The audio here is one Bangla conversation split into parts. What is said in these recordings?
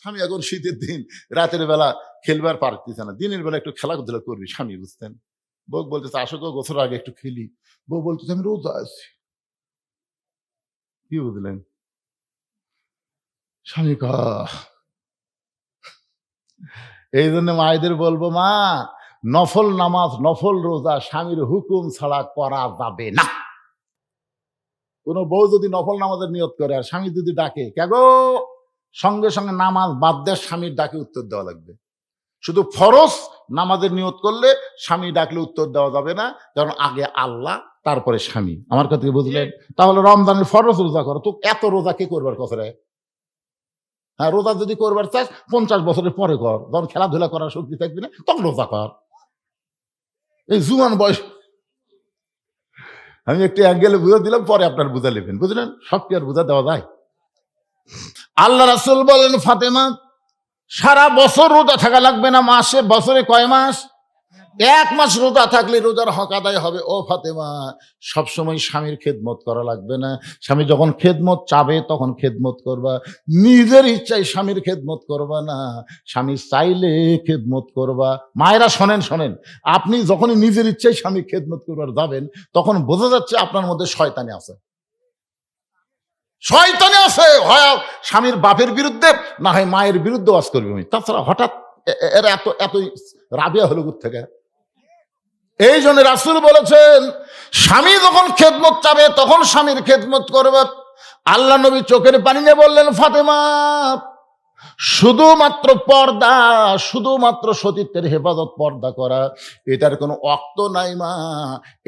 স্বামী এখন শীতের দিন, রাতের বেলা খেলবার পারতেছে না, দিনের বেলা একটু খেলাধুলা করবি স্বামী, বুঝতেন? বউ বলতেছে আসো গো, গোসল আগে একটু খেলি। বউ বলতেছে আমি রোজা আছি। কি বুঝলেন? স্বামী এই জন্য মায়েদের বলবো, মা নফল নামাজ, নফল রোজা স্বামীর হুকুম ছাড়া করা যাবে না। কোন বউ যদি নফল নামাজের নিয়ত করে আর স্বামী যদি ডাকে, কেগো, সঙ্গে সঙ্গে নামাজ বাদ দেয়, স্বামীর ডাকে উত্তর দেওয়া লাগবে। শুধু ফরজ নামাজের নিয়ত করলে স্বামী ডাকলে উত্তর দেওয়া যাবে না, কারণ আগে আল্লাহ তারপরে স্বামী। আমার কথা কি বুঝলেন? তাহলে রমজানের ফরজ রোজা করো, তো এত রোজা কে করবার কথা রে? হ্যাঁ, রোজা যদি করবার চাস 50 বছরের পরে কর, যখন খেলাধুলা করার শক্তি থাকবে না তখন রোজা কর। এই জুয়ান বয়স, আমি একটু অ্যাঙ্গেলে বুঝা দিলাম, পরে আপনার বুঝা নেবেন, বুঝলেন? সব কি আর বুঝা দেওয়া যায়? আল্লাহ রাসূল বলেন, ফাতেমা সারা বছর রোজা থাকা লাগবে না, মাসে বছরে কয় মাস? 1 মাস রোজা থাকলে রোজার হক আদায় হবে। ও ফাতেমা, সবসময় স্বামীর খেদমত করা লাগবে না। স্বামী যখন খেদমত চাবে তখন খেদমত করবা, নিজের ইচ্ছায় স্বামীর খেদমত করবা না। স্বামী চাইলে খেদমত করবা। মায়েরা শোনেন শোনেন, আপনি যখনই নিজের ইচ্ছায় স্বামী খেদমত করবার যাবেন, তখন বোঝা যাচ্ছে আপনার মধ্যে শয়তানি আছে। শয়তানি আছে, হয় স্বামীর বাপের বিরুদ্ধে, না হয় মায়ের বিরুদ্ধে ওয়াজ করবে। তাছাড়া হঠাৎ এরা এত এত রাবিয়া হলো কোথা থেকে? এই জন্য রাসূল বলেছেন, স্বামী যখন খেদমত চাবে তখন স্বামীর খেদমত করবে। আল্লাহ নবী চোখের পানি নিয়ে বললেন, ফাতেমা শুধুমাত্র পর্দা, শুধুমাত্র সতীত্বের হেফাজত, পর্দা করা, এটার কোনো ওয়াক্ত নাই মা,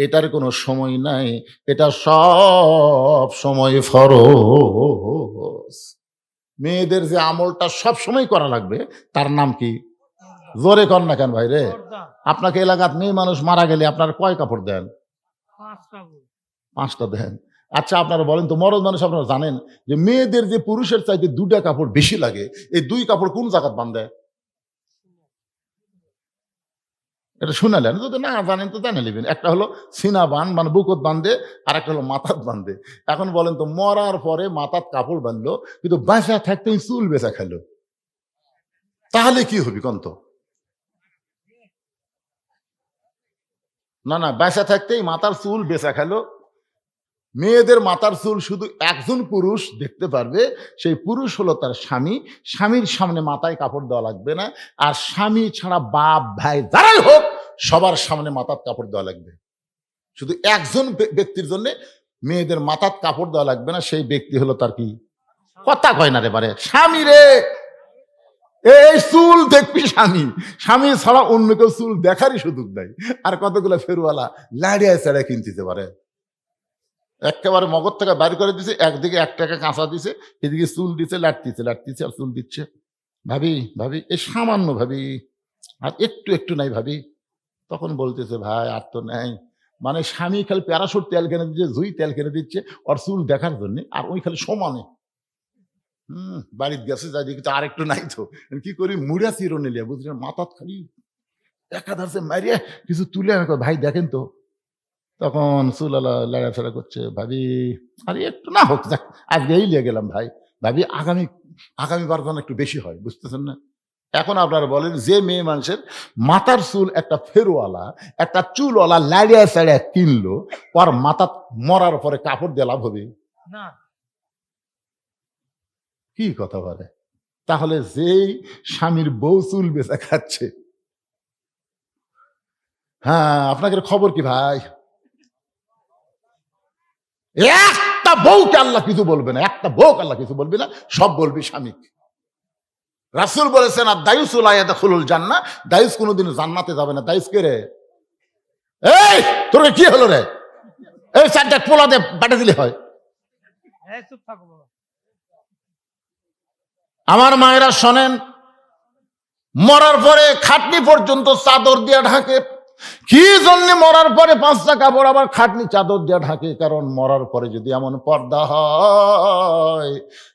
এটার কোনো সময় নাই, এটা সব সময় ফরজ। মেয়েদের যে আমলটা সব সময় করা লাগবে তার নাম কি? জোরে কর না কেন ভাই রে? আপনাকে এলাকার মেয়ে মানুষ মারা গেলে আপনার কয় কাপড় দেন? 5টা দেন। আচ্ছা আপনারা বলেন তো, মরদ মানুষ আপনারা জানেন যে মেয়েদের যে পুরুষের চাইতে 2টা কাপড় বেশি লাগে, এই 2 কাপড় কোন জায়গায় বান্ধে? এটা শুনালেন, যদি না জানেন তো জানে নেবেন। একটা হলো সিনা বান, মানে বুকত বান্ধে, আর একটা হলো মাথাত বান্ধে। এখন বলেন তো, মরার পরে মাথাত কাপড় বাঁধলো, কিন্তু বাঁচা থাকতে চুল বেচা খেলো, তাহলে কি হবে কোন তো? না না, বেঁচে থাকতেই মাথার চুল বেচা খেলো। মেয়েদের মাথার চুল শুধু একজন পুরুষ দেখতে পারবে, সেই পুরুষ হলো তার স্বামী। স্বামীর সামনে মাথায় কাপড় দেওয়া লাগবে না, আর স্বামী ছাড়া বাপ ভাই যারাই হোক সবার সামনে মাথার কাপড় দেওয়া লাগবে। শুধু একজন ব্যক্তির জন্য মেয়েদের মাথার কাপড় দেওয়া লাগবে না, সেই ব্যক্তি হলো তার কি? কথা কয় না রে বারে, স্বামী রে। এই চুল দেখবি স্বামী, স্বামী ছাড়া অন্য কেউ চুল দেখারই সুযোগ নাই। আর কতগুলো ফেরুয়ালা লাড়িয়া ছাড়া কিনতে পারে, একেবারে মগজ থেকে বাইর করে দিছে, একদিকে 1 টাকা কাঁচা দিছে, এদিকে চুল দিছে, লাটতিছে লাটতিছে আর চুল দিচ্ছে। ভাবি ভাবি এই সামান্য ভাবি, আর একটু একটু নাই ভাবি। তখন বলতেছে ভাই আর তো নাই, মানে স্বামী খালি প্যারাশুট তেল কিনে দিচ্ছে, জুই তেল কিনে দিচ্ছে ওর চুল দেখার জন্য, আর ওই খালি সমানে বাড়িতে গেছে, যাই দেখি আর একটু নাই তো কি করি, মুড়া চিরো নিলিয়া বুঝলেন, মাথাত খালি একাধারছে মারিয়া কিছু তুলে, আমি ভাই দেখেন তো। তখন চুলালা লাড়াছাড়া করছে, ভাবি আরে একটু না হোক, যাক আজকে এই লিয়ে গেলাম ভাই, ভাবি আগামীবার যেন একটু বেশি হয়, বুঝতেছেন না? এখন আপনারা বলেন, যে মেয়ে মানুষের মাথার চুল একটা ফেরওয়ালা, একটা চুলওয়ালা লাড়িয়া চাড়িয়া কিনলো, ওর মাথা মরার পরে কাপড় দিয়ে লাভ হবে না? কি কথা বলে? তাহলে যেই স্বামীর বউ চুল বেচা খাচ্ছে, হ্যাঁ আপনাদের খবর কি ভাই? একটা বউকে আল্লাহ কিছু বলবে না, একটা বউকে আল্লাহ কিছু বলবে না, সব বলবি স্বামী। রাসূল বলেছেন, আর দায়ুস লা ইয়াদখুলুল জান্নাহ, দায়ুস কোনোদিন জান্নাতে যাবে না। দায়ুস কে রে? এই তোর কি হলো রে? এই 4টা পোলা দে বাটা দিলে হয়। আমার মায়েরা শোনেন, মরার পরে খাটনি পর্যন্ত চাদর দিয়ে ঢাকে। কি জন্য মরার পরে 5টা কাপড় আবার খাটনি চাদর দিয়ে ঢাকে? কারণ মরার পরে যদি এমন পর্দা হয়,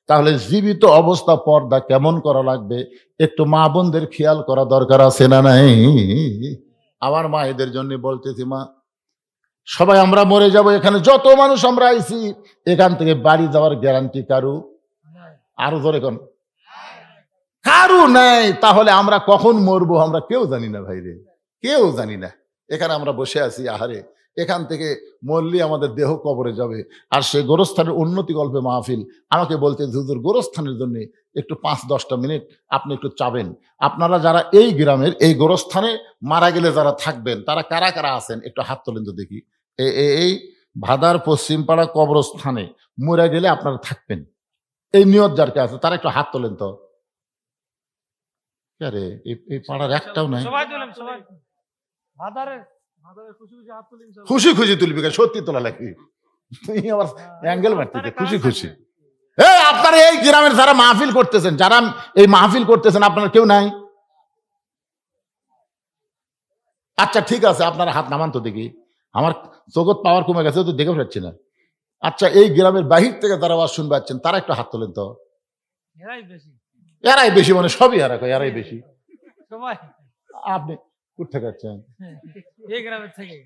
তাহলে জীবিত অবস্থা পর্দা কেমন করা লাগবে একটু মা বোনদের খেয়াল করা দরকার আছে না নাই? আমার মায়েদের জন্য বলতেছি, মা সবাই আমরা মরে যাব, এখানে যত মানুষ আমরা আইছি, এখান থেকে বাড়ি যাওয়ার গ্যারান্টি কারু? আরো ধরে কোন নেয় তাহলে আমরা কখন মরবো আমরা কেউ জানি না ভাইরে, কেউ জানি না। এখানে আমরা বসে আছি, আহারে এখান থেকে মরলি আমাদের দেহ কবরে যাবে। আর সেই গোরস্থানের উন্নতি গল্পে মাহফিল আমাকে বলতে, হুজুর গোরস্থানের জন্য একটু 5-10টা মিনিট আপনি একটু চাবেন। আপনারা যারা এই গ্রামের এই গোরস্থানে মারা গেলে যারা থাকবেন তারা কারা কারা আছেন একটু হাত তোলেন তো দেখি। এই ভাদার পশ্চিমপাড়া কবরস্থানে মরে গেলে আপনারা থাকবেন, এই নিয়ত যার কে আছে তারা একটু হাত তোলেন তো। আরে এই পাড়ার একটাও নাই। খুশি খুশি তুলবি, সত্যি তোলা লাগবে। তুই আমার অ্যাঙ্গেল মারতে খুশি খুশি। আপনারা এই গ্রামের যারা মাহফিল করতেছেন, যারা এই মাহফিল করতেছেন, আপনার কেউ নাই? আচ্ছা ঠিক আছে, আপনারা হাত নামান তো দেখি। আমার জগৎ পাওয়ার কমে গেছে তো দেখে পাচ্ছি না। আচ্ছা এই গ্রামের বাহির থেকে যারা আওয়াজ শুনতে পাচ্ছেন তারা একটু হাত তোলেন তো। এরাই বেশি, মানে সবই এরা কয় এরাই বেশি। আপনি কোথা থেকে আছেন? এই গ্রামের থেকে।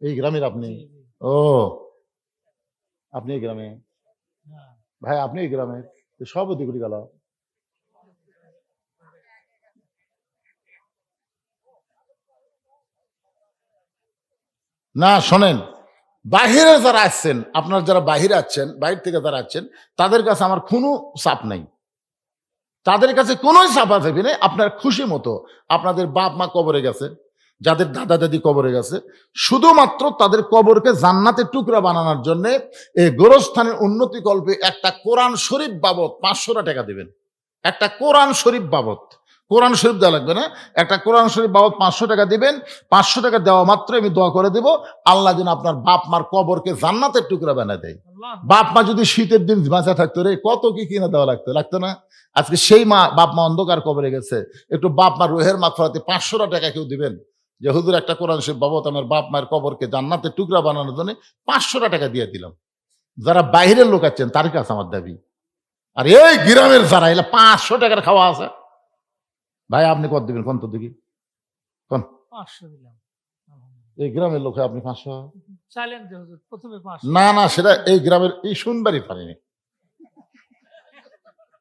এই গ্রামের আপনি? ও আপনি এই গ্রামে? ভাই আপনি এই গ্রামে? সব ওদিকে গেল। না শোনেন, বাহিরে যারা আসছেন, আপনারা যারা বাহিরে আছেন, বাইরে থেকে যারা আছেন, তাদের কাছে আমার কোনো চাপ নাই, তাদের কাছে কোনো চাপ থাকবে না। আপনার খুশি মতো, আপনাদের বাপ মা কবরে গেছে, যাদের দাদা দাদি কবরে গেছে, শুধুমাত্র তাদের কবরকে জান্নাতের টুকরা বানানোর জন্য এই গোরস্থানের উন্নতি কল্পে একটা কোরআন শরীফ বাবদ 500 টাকা দিবেন। একটা কোরআন শরীফ বাবদ, কোরআন শরীফ দেওয়া লাগবে না, একটা কোরআন শরীফ বাবদ 500 টাকা দিবেন। 500 টাকা দেওয়া মাত্র আমি দোয়া করে দেব, আল্লাহ যেন আপনার বাপ মার কবরকে জান্নাতের টুকরা বানায় দেয়। বাপ মা যদি শীতের দিন বাঁচা থাকতো রে, কত কি কিনে দেওয়া লাগতো না? আজকে সেই মা বাপ মা অন্ধকার কবরে গেছে, একটু বাপ মা রুহের মাগফিরাতে 500 টাকা কেউ দিবেন যে হুজুর একটা কোরআন শরীফ বাবদ আমার বাপ মায়ের কবরকে জান্নাতের টুকরা বানানোর জন্য 500 টাকা দিয়ে দিলাম। যারা বাইরের লোক আছেন তার কাছে আমার দাবি, আর এই গ্রামের যারা এলা 500 টাকার খাওয়া আছে, ভাই আপনি কত দিবেন কোন তো দেখি কোন? 500 দিলাম। এই গ্রামের লোক আপনি 500 চাইলেন যে হুজুর প্রথমে 500? না না, সেটা এই গ্রামের এই শুনবারই পারিনি।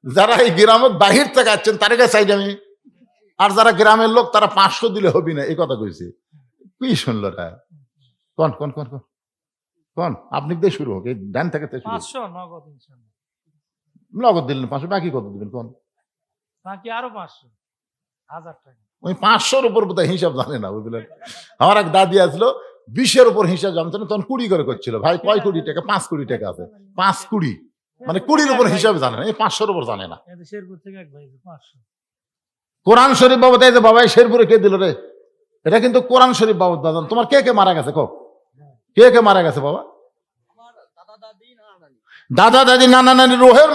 যারা এই গ্রামের বাহির থেকে আসছেন তার কাছে চাই আমি, আর যারা গ্রামের লোক তারা 500 দিলে হবি না, এই কথা কইছে। কি শুনলো রা? কোন কোন কোন কোন কোন? আপনি দিয়ে শুরু হোক, এই ডান থেকে শুরু। 500 নগদ ইনশাআল্লাহ। নগদ দিলেন 500, বাকি কত দিবেন কোন? বাকি আরো 500, 1000 টাকা। ওই 500-র উপর বোধহয় হিসাব জানে না, বুঝলেন? আমার এক দাদি আসলো, 20-এর উপর হিসাব জানতো না, তখন 20 করে করছিল। ভাই কয় কোটি টাকা? 5 কোটি টাকা আছে। 5 কোটি মানে 20-র উপর হিসাব জানে না, এই 500-র উপর জানে না। শেরপুর থেকে এক ভাই 500 কোরআন শরীফ বাবদ। এই যে বাবা শেরপুরে কে দিল রে? এটা কিন্তু কোরআন শরীফ বাবদ দাদা। তোমার কে কে মারা গেছে? কে কে মারা গেছে বাবা? দাদা দাদি নানা নানি রোহের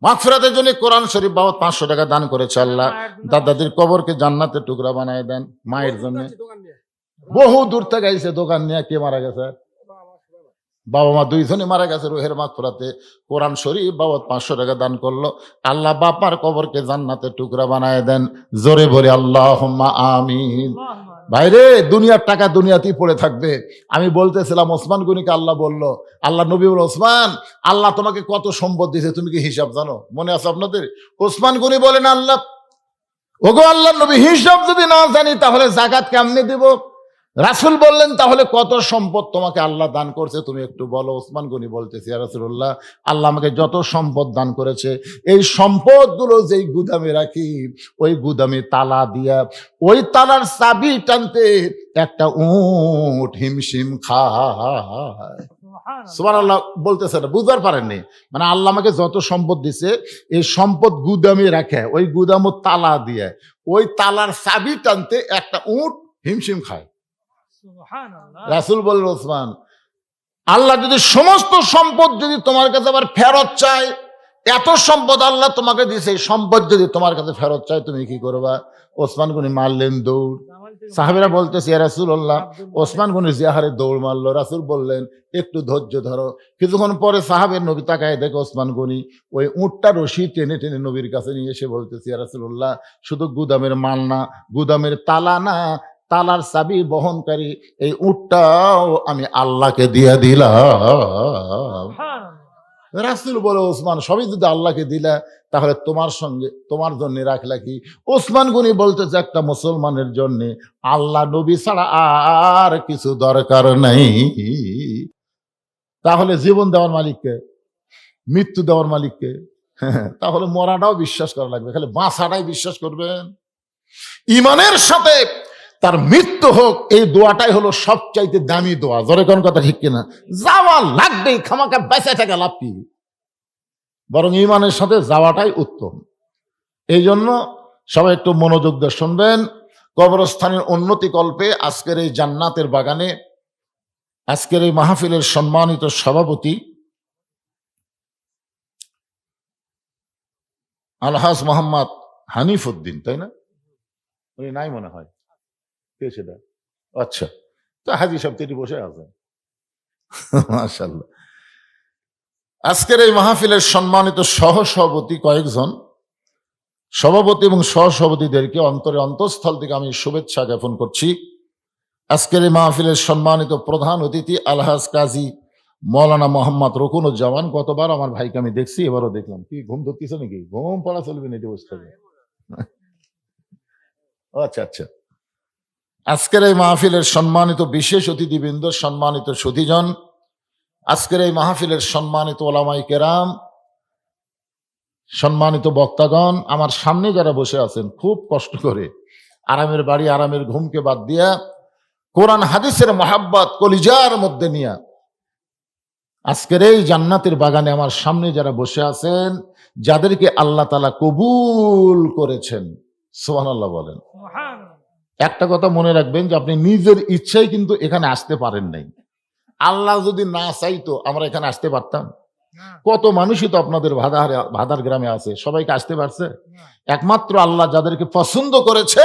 মাগফিরাতের জন্য কোরআন শরীফ বাবদ 500 টাকা দান করেছে আল্লাহ। দাদাদির কবরকে জান্নাতের টুকরা বানায় দেন। মায়ের জন্য বহু দূর থেকে আইছে দোকান নিয়ে। কে মারা গেছে? বাবা মা দুইজনই মারা গেছে রোহের মাগফিরাতে। কোরআন শরীফ বাবদ 500 টাকা দান করলো। আল্লাহ বাপার কবরকে জান্নাতের টুকরা বানায় দেন। জোরে বলে আল্লাহুম্মা আমিন। ভাইরে দুনিয়ার টাকা দুনিয়াতেই পড়ে থাকবে। আমি বলতেছিলাম ওসমান গনিকে আল্লাহ বলল, আল্লাহ নবী বলল, ওসমান আল্লাহ তোমাকে কত সম্পদ দিয়েছে তুমি কি হিসাব জানো? মনে আছে আপনাদের? ওসমান গনি বলেন, আল্লাহ ওগো আল্লাহ নবী, হিসাব যদি না জানি তাহলে যাকাত কেমনে দেব? রাসূল বললেন, তাহলে কত সম্পদ তোমাকে আল্লাহ দান করছে তুমি একটু বলো। ওসমান গনি বলতেছে, ইয়া রাসূলুল্লাহ, আল্লাহ আমাকে যত সম্পদ দান করেছে এই সম্পদগুলো যেই গুদামে রাখি, ওই গুদামে তালা দিয়া ওই তালার চাবি টানতে একটা উট হিমশিম খায়। সুবহানাল্লাহ বলতেছে না, বুঝতে পারেননি? মানে আল্লাহ আমাকে যত সম্পদ দিছে এই সম্পদ গুদামে রাখে, ওই গুদামও তালা দিয়ে ওই তালার চাবি টানতে একটা উট হিমশিম খায়। রাসূল বলল, ওসমান আল্লাহ যদি সমস্ত সম্পদ যদি তোমার কাছে আবার ফেরত চায়, এত সম্পদ আল্লাহ তোমাকে দিয়েছে, এই সম্পদ যদি তোমার কাছে ফেরত চায় তুমি কি করবা? ওসমান গনি মারলেন দৌড়। সাহাবীরা বলতেছে, ইয়া রাসূলুল্লাহ, ওসমান গনি জিহারে দৌড় মারলো। রাসূল বললেন, একটু ধৈর্য ধরো। কিছুক্ষণ পরে সাহাবের নবী তাকায় দেখে ওসমান গনি ওই উটটা রশি টেনে টেনে নবীর কাছে নিয়ে এসে বলতেছে, ইয়া রাসূলুল্লাহ, শুধু গুদামের মাল না, গুদামের তালা না, তালার চাবি বহনকারী এই উটটাও আমি আল্লাহকে দিয়ে দিলাম। রাসূল বলে, ওসমান সবই যদি আল্লাহকে দিলা তাহলে তোমার সঙ্গে তোমার জন্য রাখলা কি? ওসমান গনি বলতেছে, একটা মুসলমানের জন্য আল্লাহ নবী ছাড়া আর কিছু দরকার নাই। তাহলে জীবন দেওয়ার মালিককে, মৃত্যু দেওয়ার মালিককে। তাহলে মরাটাও বিশ্বাস করা লাগবে, খালি বাঁচাটাই বিশ্বাস করবেন? ইমানের সাথে তার মৃত্যু হোক, এই দোয়াটাই হলো সবচাইতে দামি দোয়া। জোরে কোন কথা ঠিক কিনা? যাওয়া লাগবেই, খামাকা বেঁচে থাকা লাভ কি? বরং ইমানের সাথে যাওয়াটাই উত্তম। এই জন্য সবাই একটু মনোযোগ দিয়ে শুনবেন। কবরস্থানের উন্নতি কল্পে আজকের এই জান্নাতের বাগানে, আজকের এই মাহফিলের সম্মানিত সভাপতি আলহাজ মোহাম্মদ হানিফ উদ্দিন, তাই না? উনি নাই মনে হয়, কে সেটা? আচ্ছা, তো হাজি সাহেব তিনি বসে আছেন। মাশাআল্লাহ। আজকের এই মাহফিলের সম্মানিত সহসভাপতি কয়েকজন সভাপতি এবং সহসভাপতিদেরকে অন্তরে অন্তঃস্থল থেকে আমি শুভেচ্ছা জ্ঞাপন করছি। আজকের এই মাহফিলের সম্মানিত প্রধান অতিথি আলহাজ কাজী মৌলানা মোহাম্মদ রকুনুজ্জামান। গতবার আমার ভাইকে আমি দেখছি, এবারও দেখলাম। কি ঘুম ধরতেছে নাকি? ঘুম পড়া চলবে না, এটি বসতে হবে। আচ্ছা আচ্ছা। আজকের এই মাহফিলের সম্মানিত বিশেষ অতিথিবৃন্দ, সম্মানিত সুধীজন, আজকের এই মাহফিলের সম্মানিত ওলামায়ে কেরাম, সম্মানিত বক্তাগণ, আমার সামনে যারা বসে আছেন খুব কষ্ট করে আরামের বাড়ি আরামের ঘুমকে বাদ দিয়া কোরআন হাদিসের মহাব্বত কলিজার মধ্যে নিয়ে আজকের এই জান্নাতের বাগানে আমার সামনে যারা বসে আছেন, যাদেরকে আল্লাহ তাআলা কবুল করেছেন, সুবহানাল্লাহ বলেন। একটা কথা মনে রাখবেন যে আপনি নিজের ইচ্ছায় কিন্তু এখানে আসতে পারেন নাই। আল্লাহ যদি না চাইতো আমরা এখানে আসতে পারতাম? কত মানুষই তো আপনাদের ভাদার গ্রামে আছে, সবাইকে আসতে পারছে? একমাত্র আল্লাহ যাদেরকে পছন্দ করেছে,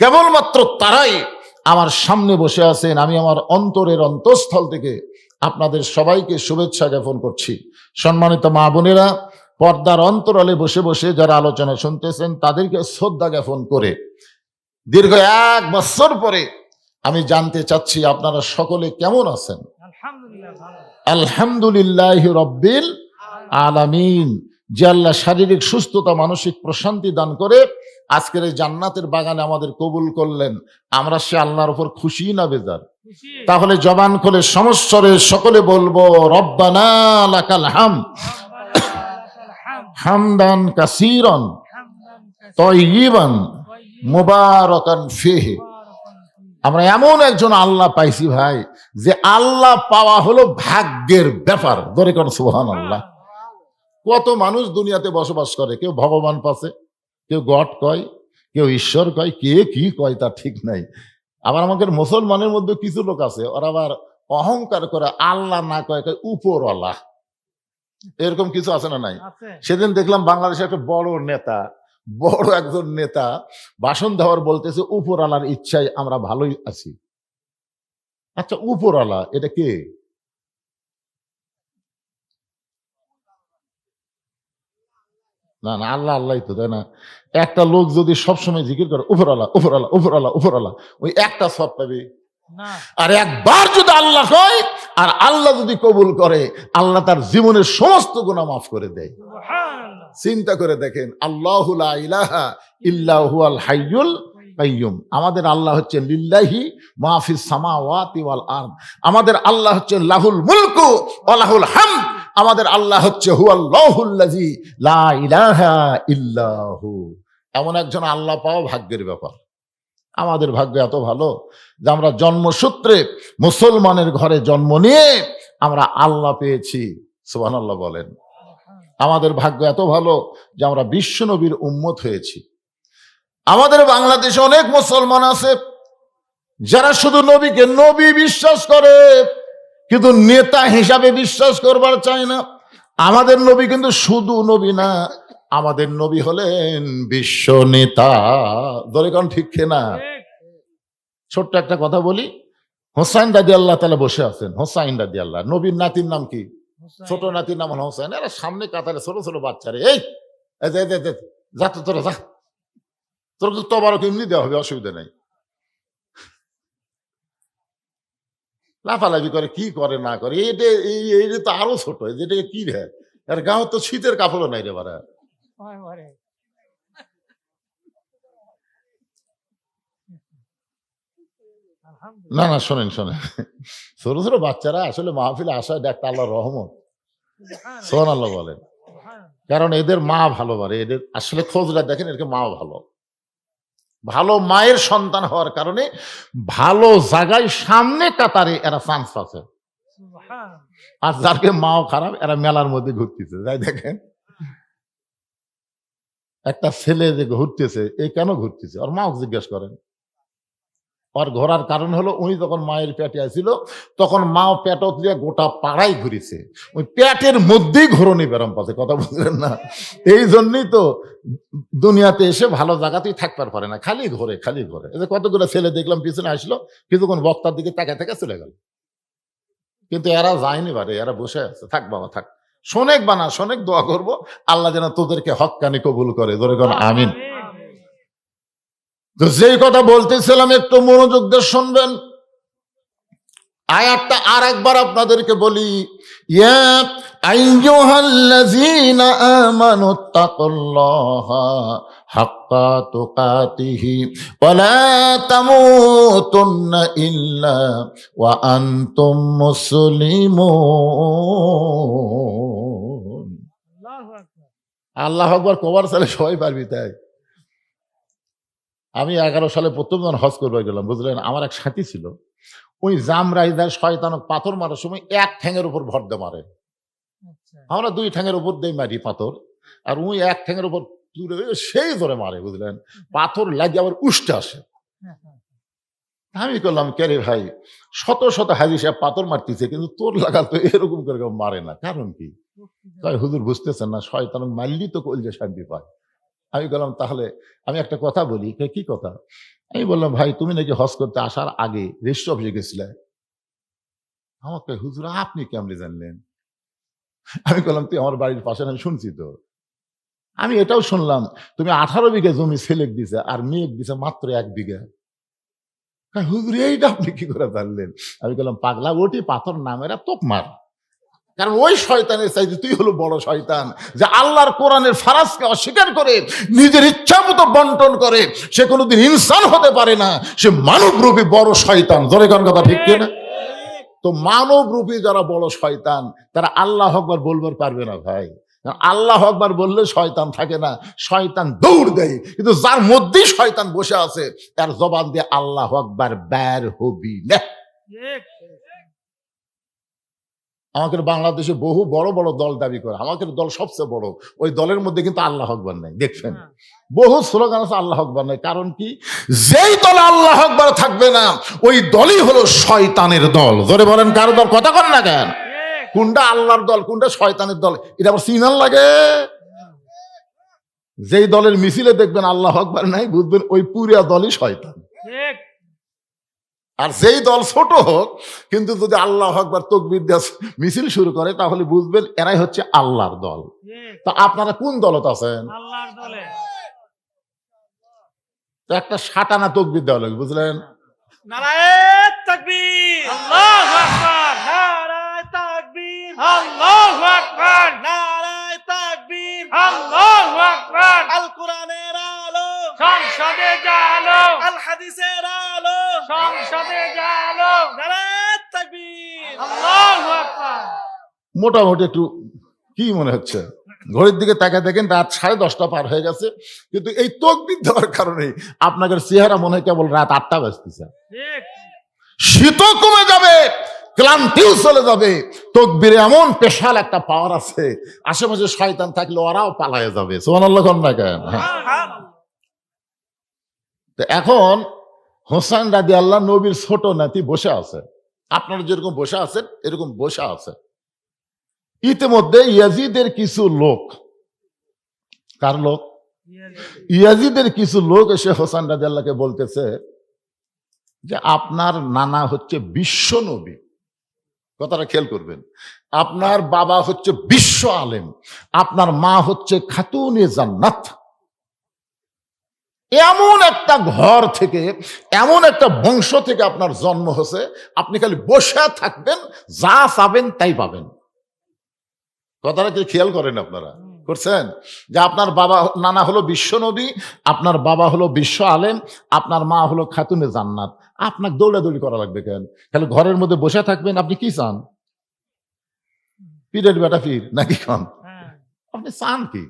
কেবলমাত্র তারাই আমার সামনে বসে আছেন। আমি আমার অন্তরের অন্তঃস্থল থেকে আপনাদের সবাইকে শুভেচ্ছা জ্ঞাপন করছি। সম্মানিত মা বোনেরা, পর্দার অন্তরালে বসে বসে যারা আলোচনা শুনতেছেন, তাদেরকে শ্রদ্ধা জ্ঞাপন করে দীর্ঘ 1 বছর পরে আমি জানতে চাচ্ছি আপনারা সকলে কেমন আছেন? আলহামদুলিল্লাহ রব্বিল আলামিন। যে আল্লাহ শারীরিক সুস্থতা, মানসিক প্রশান্তি দান করে আজকের এই জান্নাতের বাগানে আমাদের কবুল করলেন, আমরা সে আল্লাহর উপর খুশি না বেজার? তাহলে জবান খুলে সমস্বরে সকলে বলবো, রব্বানা লাকাল হামদ হামদান কাসীরান তাইয়িবান মুবারাকান ফিহি। আমরা এমন একজন আল্লাহ পাইছি ভাই, যে আল্লাহ পাওয়া হলো ভাগ্যের ব্যাপার। ধরে কোন সুবহানাল্লাহ। কত মানুষ দুনিয়াতে বসবাস করে, কেউ ভগবান পাশে, কেউ গড কয়, কেউ ঈশ্বর কয়, কে কি কয় তার ঠিক নাই। আবার আমাদের মুসলমানের মধ্যে কিছু লোক আছে, ওরা আবার অহংকার করে আল্লাহ না কয়, কয় উপরওয়ালা। এরকম কিছু আছে না নাই? সেদিন দেখলাম বাংলাদেশে একটা বড় একজন নেতা ভাষণ দেওয়ার বলতেছে, উপরওয়ালার ইচ্ছায় আমরা ভালোই আছি। আচ্ছা, উপরওয়ালা এটা কে? না না, আল্লাহ আল্লাহই তো, তাই না? একটা লোক যদি সবসময় জিকির করে উপরওয়ালা উপরওয়ালা উপরওয়ালা উপরওয়ালা, ওই একটা সব পাবে? আর একবার যদি আল্লাহ কয় আর আল্লাহ যদি কবুল করে, আল্লাহ তার জীবনের সমস্ত গুনাহ মাফ করে দেয়। চিন্তা করে দেখেন, আল্লাহু লা ইলাহা ইল্লা হুয়াল হাইয়ুল কাইয়ুম। আমাদের আল্লাহ হচ্ছেন লিল্লাহি মা ফিস সামাওয়াতি ওয়াল আরদ। আমাদের আল্লাহ হচ্ছেন লাহুল মুলকু ওয়া লাহুল হামদ। আমাদের আল্লাহ হচ্ছে হুয়াল্লাহুল্লাযী লা ইলাহা ইল্লাহু। এমন একজন আল্লাহ পাওয়া ভাগ্যের ব্যাপার। আমাদের ভাগ্য এত ভালো যে আমরা জন্মসূত্রে মুসলমানের ঘরে জন্ম নিয়ে আমরা আল্লাহ পেয়েছি। সুবহানাল্লাহ বলেন। আমাদের ভাগ্য এত ভালো যে আমরা বিশ্ব নবীর উম্মত হয়েছি। আমাদের বাংলাদেশে অনেক মুসলমান আছে যারা শুধু নবীকে নবী বিশ্বাস করে, কিন্তু নেতা হিসাবে বিশ্বাস করবার চায় না। আমাদের নবী কিন্তু শুধু নবী না, আমাদের নবী হলেন বিশ্ব নেতা। ধরে কোন ঠিক না? ছোট্ট একটা কথা বলি, হোসাইন রাদিয়াল্লাহু তাআলা বসে আছেন। হোসাইন রাদিয়াল্লাহ, নবীর নাতির নাম কি? ছোট নাতির নাম হলো হোসাইন। এরা সামনে কাতারে ছোট ছোট বাচ্চারে, এই যা তো তোরা যা, তোর তো তবারক এমনি দেওয়া হবে, অসুবিধা নাই। লাফালাফি করে, কি করে না করে, এটা তো আরো ছোট, যেটাকে কি রে আর গাঁও তো শীতের কাপড়ও নাই রে বারা। না না, শোনেন শোনেন, ছোট ছোট বাচ্চারা আসলে মাহফিলে আসায় একটা আল্লাহর রহমত। সুবহানাল্লাহ বলেন। কারণ এদের মা ভালো পারে, এদের আসলে খোঁজটা দেখেন, এদেরকে মা ভালো, ভালো মায়ের সন্তান হওয়ার কারণে ভালো জায়গায় সামনে কাতারে এরা চান্স পাচ্ছে। আর যারকে মাও খারাপ, এরা মেলার মধ্যে ঘুরতেছে। যাই দেখেন একটা ছেলে যে ঘুরতেছে, এ কেন ঘুরতেছে, ওর মাও জিজ্ঞেস করেন। ওর ঘোরার কারণ হলো, উনি যখন মায়ের পেটে আসছিল তখন মাও পেটত দিয়ে গোটা পাড়াই ঘুরেছে, ওই পেটের মধ্যেই ঘোরনি বেরম পাচ্ছে। কথা বুঝলেন না? এই জন্যই তো দুনিয়াতে এসে ভালো জায়গাতেই থাকতে পারে না, খালি ঘোরে খালি ঘোরে। এই যে কতগুলো ছেলে দেখলাম পিছনে আসলো, কিছুক্ষণ বক্তার দিকে তাকায় থেকে চলে গেল, কিন্তু এরা যায়নি বারে, এরা বসে আছে। থাক বাবা থাক, শোনেক বানা শোনেক, দোয়া করবো আল্লাহ যেন তোদেরকে হক্কানি কবুল করে। ধরে কোন আমিন। তো যেই কথা বলতেছিলাম একটু মনোযোগ দিয়ে শুনবেন। আয়াতটা আর একবার আপনাদেরকে বলি, ইয়া আইয়ুহাল্লাযীনা আমানুত্তাকুল্লাহা হাক্কা তুকাতিহি ওয়া লা তামুতুন্না ইল্লা ওয়া আনতুম মুসলিমুন। আল্লাহু আকবার কবার সালে সবাই পারবি তাই। আমি 11 সালে প্রথম যখন হজ করবে গেলাম, বুঝলেন, আমার এক সাথী ছিল, ওই জামরাইদার শয়তানক পাথর মারার সময় এক ঠ্যাঙের উপর ভর দিয়ে মারে। আমরা দুই ঠ্যাঙের উপর দিয়ে মারি পাথর, আর ওই এক ঠ্যাঙের উপর সেই ধরে মারে, বুঝলেন, পাথর লাগে আবার উষ্টে আসে। আমি করলাম, কে রে ভাই, শত শত হাজি সাহেব পাথর মারতেছে, কিন্তু তোর লাগা তো এরকম করে কেউ মারে না, কারণ কি? তাই হুজুর বুঝতেছেন না, শয়তান মারলি তো কলজে শান্তি পায়। আমি বললাম, তাহলে আমি একটা কথা বলি। কি কথা? আমি বললাম, ভাই তুমি নাকি হজ করতে আসার আগে রেজিস্ট্রি অফিসে গেছিলে। আমাকে হুজুর আপনি কেমনে জানলেন? আমি বললাম, তুই আমার বাড়ির পাশে, আমি শুনছি তো। আমি এটাও শুনলাম তুমি 18 বিঘা জমি ছেলেক দিছে আর মেয়েক দিছে মাত্র 1 বিঘা। হুজুর এইটা আপনি কি করে জানলেন? আমি বললাম, পাগলা, ওটি পাথর নামেরা তোক মার। কারণ ওই শয়তানের চাইতে তুই হলো বড় শয়তান, যে আল্লাহর কোরআনের ফারাজকে অস্বীকার করে নিজের ইচ্ছা মতো বন্টন করে। সে কোনোদিন ইনসান হতে পারে না, সে মানবরূপী বড় শয়তান। জোরে কোন কথা ঠিক কিনা? তো মানবরূপী যারা বড় শয়তান, তারা আল্লাহু আকবার বলবার পারবে না ভাই। আল্লাহু আকবার বললে শয়তান থাকে না, শয়তান দৌড় দেয়। কিন্তু যার মধ্যেই শয়তান বসে আছে, তার জবান দিয়ে আল্লাহু আকবার বের হবি না। আমাদের বাংলাদেশে বহু বড় বড় দল দাবি করে আমাদের দল সবচেয়ে বড়, ওই দলের মধ্যে কিন্তু আল্লাহু আকবার নাই। দেখছেন, বহু স্লোগান আছে আল্লাহু আকবার নাই। কারণ কি? যেই দলে আল্লাহু আকবার থাকবে না, ওই দলই হলো শয়তানের দল। ধরে বলেন, কারো দল কথা কন না কেন? কোনটা আল্লাহর দল, কোনটা শয়তানের দল, এটা আবার চিনার লাগে। যেই দলের মিছিলে দেখবেন আল্লাহু আকবার নাই, বুঝবেন ওই পুরা দলই শয়তান। আর যেই দল ছোট হোক, কিন্তু যদি আল্লাহু আকবার তাকবীর দিয়ে মিছিল শুরু করে, তাহলে বুঝবেন এরাই হচ্ছে আল্লাহর দল। তো আপনারা কোন দলত আছেন? আল্লাহর দলে। তো একটা সাটানা তাকবীর দেওয়া লাগবে, বুঝলেন? নারায়ে তাকবীর, আল্লাহু আকবার, নারায়ে তাকবীর, আল্লাহু আকবার, নারায়ে তাকবীর, আল্লাহু আকবার। আল কোরআনের আলো সংসদে জালো, আল হাদিসের আলো সংসদে জালো, নারায়ে তাকবীর, আল্লাহু আকবার। মোটামুটি একটু কি মনে হচ্ছে? ঘড়ির দিকে তাকায় দেখেন রাত 10:30 পার হয়ে গেছে, কিন্তু এই তাকবীর দেওয়ার কারণে আপনাদের চেহারা মনে হয় কেবল রাত 8টা বাজতেছে। শীতও কমে যাবে, ক্লান্তিও চলে যাবে। তাকবীরে এমন স্পেশাল একটা পাওয়ার আছে, আশেপাশে শয়তান থাকলে ওরাও পালায়ে যাবে। সুবহানাল্লাহ কোন না কেন? তো এখন হোসেন রাদিয়াল্লাহু নবীর ছোট নাতি বসে আছে, আপনারা যেরকম বসে আছেন এরকম বসে আছে। ইতিমধ্যে ইয়াজিদের কিছু লোক, কার লোক? ইয়াজিদের কিছু লোক এসে হোসেন রাদিয়াল্লাহকে বলতেছে যে আপনার নানা হচ্ছে বিশ্ব নবী। কথাটা খেয়াল করবেন। আপনার বাবা হচ্ছে বিশ্ব আলেম, আপনার মা হচ্ছে খাতুনে জান্নাত। এমন একটা ঘর থেকে, এমন একটা বংশ থেকে আপনার জন্ম হয়েছে, আপনি খালি বসে থাকবেন, যা চাবেন তাই পাবেন। কথাটা কি খেয়াল করেন আপনারা? করছেন যে আপনার বাবা নানা হলো বিশ্ব নবী, আপনার বাবা হলো বিশ্ব আলেম, আপনার মা হলো খাতুনে জান্নাত। আপনাকে দৌড়াদৌড়ি করা লাগবে কেন? খালি ঘরের মধ্যে বসে থাকবেন, আপনি কি চান? পীরের বেটা পীর নাকি কন? আপনি চান কি?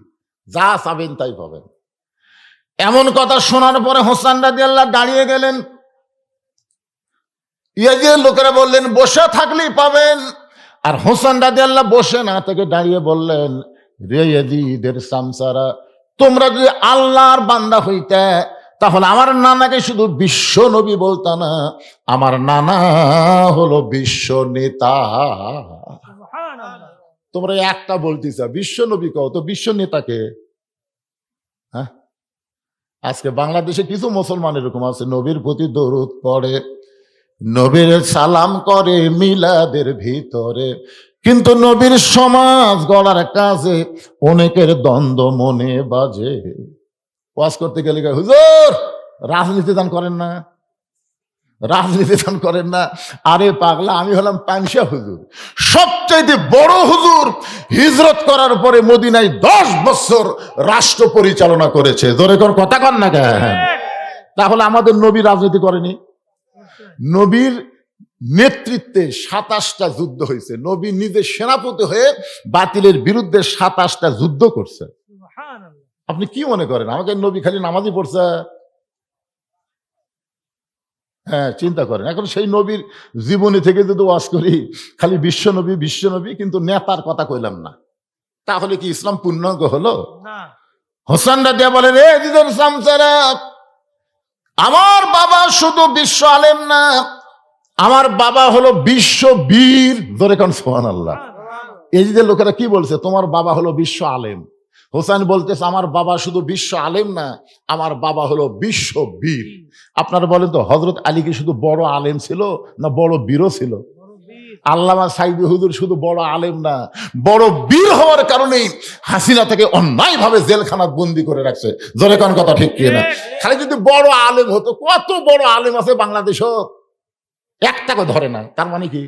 যা চাবেন তাই পাবেন। এমন কথা শোনার পরে হোসেন রাদিয়াল্লাহু দাঁড়িয়ে গেলেন। যে লোকেরা বললেন বসে থাকলেই পাবেন, আর হোসেন রাদিয়াল্লাহু বসে না থেকে দাঁড়িয়ে বললেন, রে ইয়াজিদের সামসারা, তোমরা যদি আল্লাহর বান্দা হইতে তাহলে আমার নানাকে শুধু বিশ্ব নবী বলতা না, আমার নানা হলো বিশ্ব নেতা। তোমরা একটা বলতেছ বিশ্ব নবী কও, তো বিশ্ব নেতাকে? হ্যাঁ, আজকে বাংলাদেশে কিছু মুসলমান এরকম আছে, নবীর প্রতি দরুদ পড়ে, নবীর সালাম করে মিলাদের ভিতরে, কিন্তু নবীর সমাজ গড়ার কাজে অনেকের দ্বন্দ্ব মনে বাজে। ওয়াজ করতে গেলে হুজুর রাজনীতি দান করেন না, রাজনীতি দান করেন না। আরে পাগলা, আমি হলাম পানশা হুজুর, সবচাইতে বড় হুজুর, হিজরত করার পরে মদিনায় 10 বছর রাষ্ট্র পরিচালনা করেছে। জোরে কোন কথা কন না কেন? তাহলে আমাদের নবী রাজনীতি করেনি? নবীর নেতৃত্বে 27টা যুদ্ধ হয়েছে। নবী নিজে সেনাপতি হয়ে বাতিলের বিরুদ্ধে 27টা যুদ্ধ করছে। আপনি কি মনে করেন আমাকে নবী খালি নামাজই পড়ছে? হ্যাঁ, চিন্তা করেন। এখন সেই নবীর জীবনী থেকে যদি ওয়াজ করি খালি বিশ্ব নবী, কিন্তু নেতার কথা কইলাম না, তাহলে কি ইসলাম পূর্ণাঙ্গ হলো? হোসেন রাদিয়া বলেন, এ দিদের সামসারা, আমার বাবা শুধু বিশ্ব আলেম না, আমার বাবা হলো বিশ্ব বীর। ধরে কোন সুবহানাল্লাহ। এই যে লোকেরা কি বলছে, তোমার বাবা হলো বিশ্ব আলেম। হোসেন বলতেছে আমার বাবা শুধু বিশ্ব আলেম না, আমার বাবা হলো বিশ্ব বীর। আপনারা বলেন তো, হযরত আলী কি শুধু বড় আলেম ছিল না বড় বীরও ছিল? আল্লামা সাইদি হুজুর শুধু বড় আলেম না, বড় বীর হওয়ার কারণেই হাসিনা থেকে অন্যায়ভাবে জেলখানা বন্দি করে রাখছে। জোরে কোন কথা ঠিক কি না? খালি যদি বড় আলেম হতো, কত বড় আলেম আছে বাংলাদেশও, একটাকে ধরে না। তার মানে কি?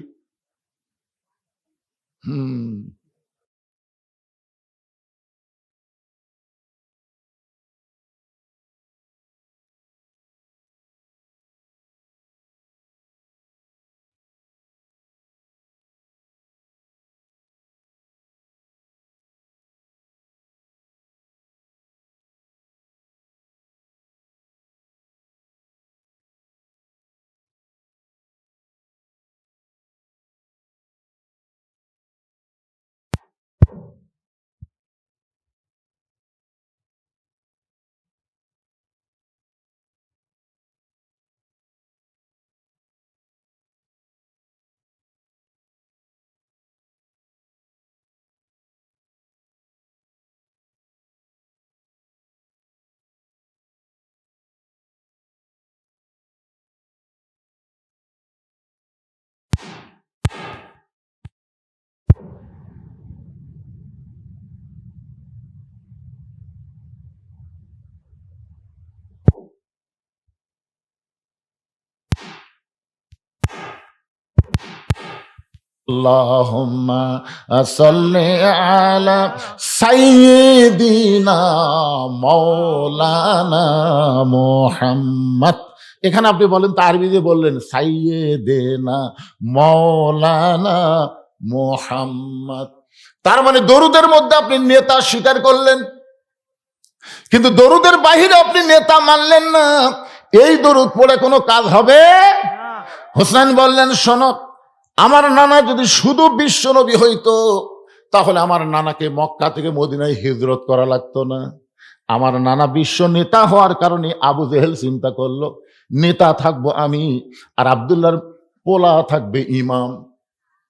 আল্লাহুম্মা সাল্লি আলা সাইয়্যিদিনা মাওলানা মুহাম্মদ। এখানে আপনি বলেন তো, আরবি দিয়ে বললেন সাইয়্যিদিনা মাওলানা মুহাম্মদ, তার মানে দরুদের মধ্যে আপনি নেতা স্বীকার করলেন, কিন্তু দরুদের বাহিরে আপনি নেতা মানলেন না। এই দরুদ পড়ে কোনো কাজ হবে? হোসেন বললেন, শোনো, আমার নানা যদি শুধু বিশ্ব নবী হইতো তাহলে আমার নানাকে মক্কা থেকে মদিনায় হিজরত করা লাগতো না। আমার নানা বিশ্ব নেতা হওয়ার কারণে আবু জেহেল চিন্তা করলো, নেতা থাকবো আমি, আর আব্দুল্লাহর পোলা থাকবে ইমাম।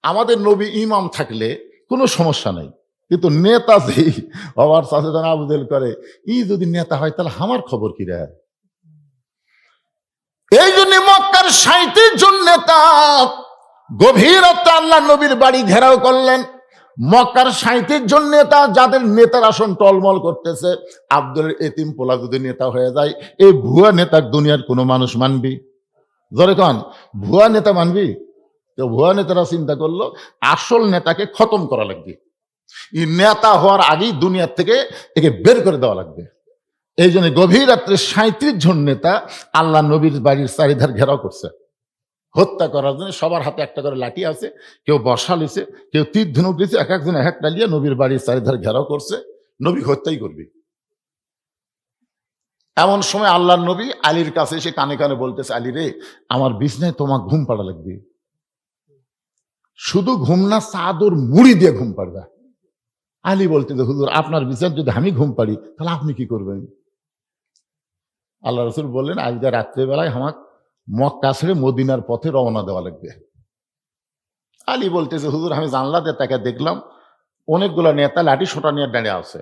আমাদের নবী ইমাম থাকলে কোনো সমস্যা নাই, কিন্তু নেতা যেই হওয়ার সচেতন আবু জেহেল করে, ই যদি নেতা হয় তাহলে আমার খবর কি রে? এই জন্য মক্কার 37 জন নেতা গভীর আল্লাহ নবীর বাড়ি ঘেরাও করলেন। মক্কার 37 জন নেতা, যাদের নেতার আসন টলমল করতেছে, আব্দুলের এতিম পোলা যদি নেতা হয়ে যায়, এই ভুয়া নেতা দুনিয়ার কোনো মানুষ মানবি? জোরে কন, ভুয়া নেতা মানবি? তো ভুয়া নেতারা চিন্তা করলো আসল নেতাকে খতম করা লাগবে। এই নেতা হওয়ার আগেই দুনিয়ার থেকে একে বের করে দেওয়া লাগবে। এই জন্য গভীর রাত্রে 37 জন নেতা আল্লাহ নবীর বাড়ির চারিধার ঘেরাও করছে হত্যা করার জন্য। সবার হাতে একটা করে লাঠি আছে, কেউ বর্ষা লিছে, কেউ তীর ধনুক লিছে, এক একজন এক একটা লিয়ে নবীর বাড়ির চারিধার ঘেরাও করছে, নবী হত্যাই করবি। এমন সময় আল্লাহর নবী আলীর কাছে এসে কানে কানে বলতেছে, আলী রে, আমার বিছনায় তোমার ঘুম পাড়া লাগবে, শুধু ঘুম না, চাদর মুড়ি দিয়ে ঘুম পাড়বা। আলী বলতেছে, হুজুর আপনার বিছানায় যদি আমি ঘুম পাড়ি তাহলে আপনি কি করবেন? আল্লাহ রসুল বললেন, আজকে রাত্রেবেলায় আমার মক্কা ছেড়ে মদিনার পথে রওনা দেওয়া লাগবে। আলী বলতেছে, হুজুর আমি জানলাতে তাকে দেখলাম অনেকগুলো নেতা লাঠি সোটা নিয়ে দাঁড়িয়ে আছে।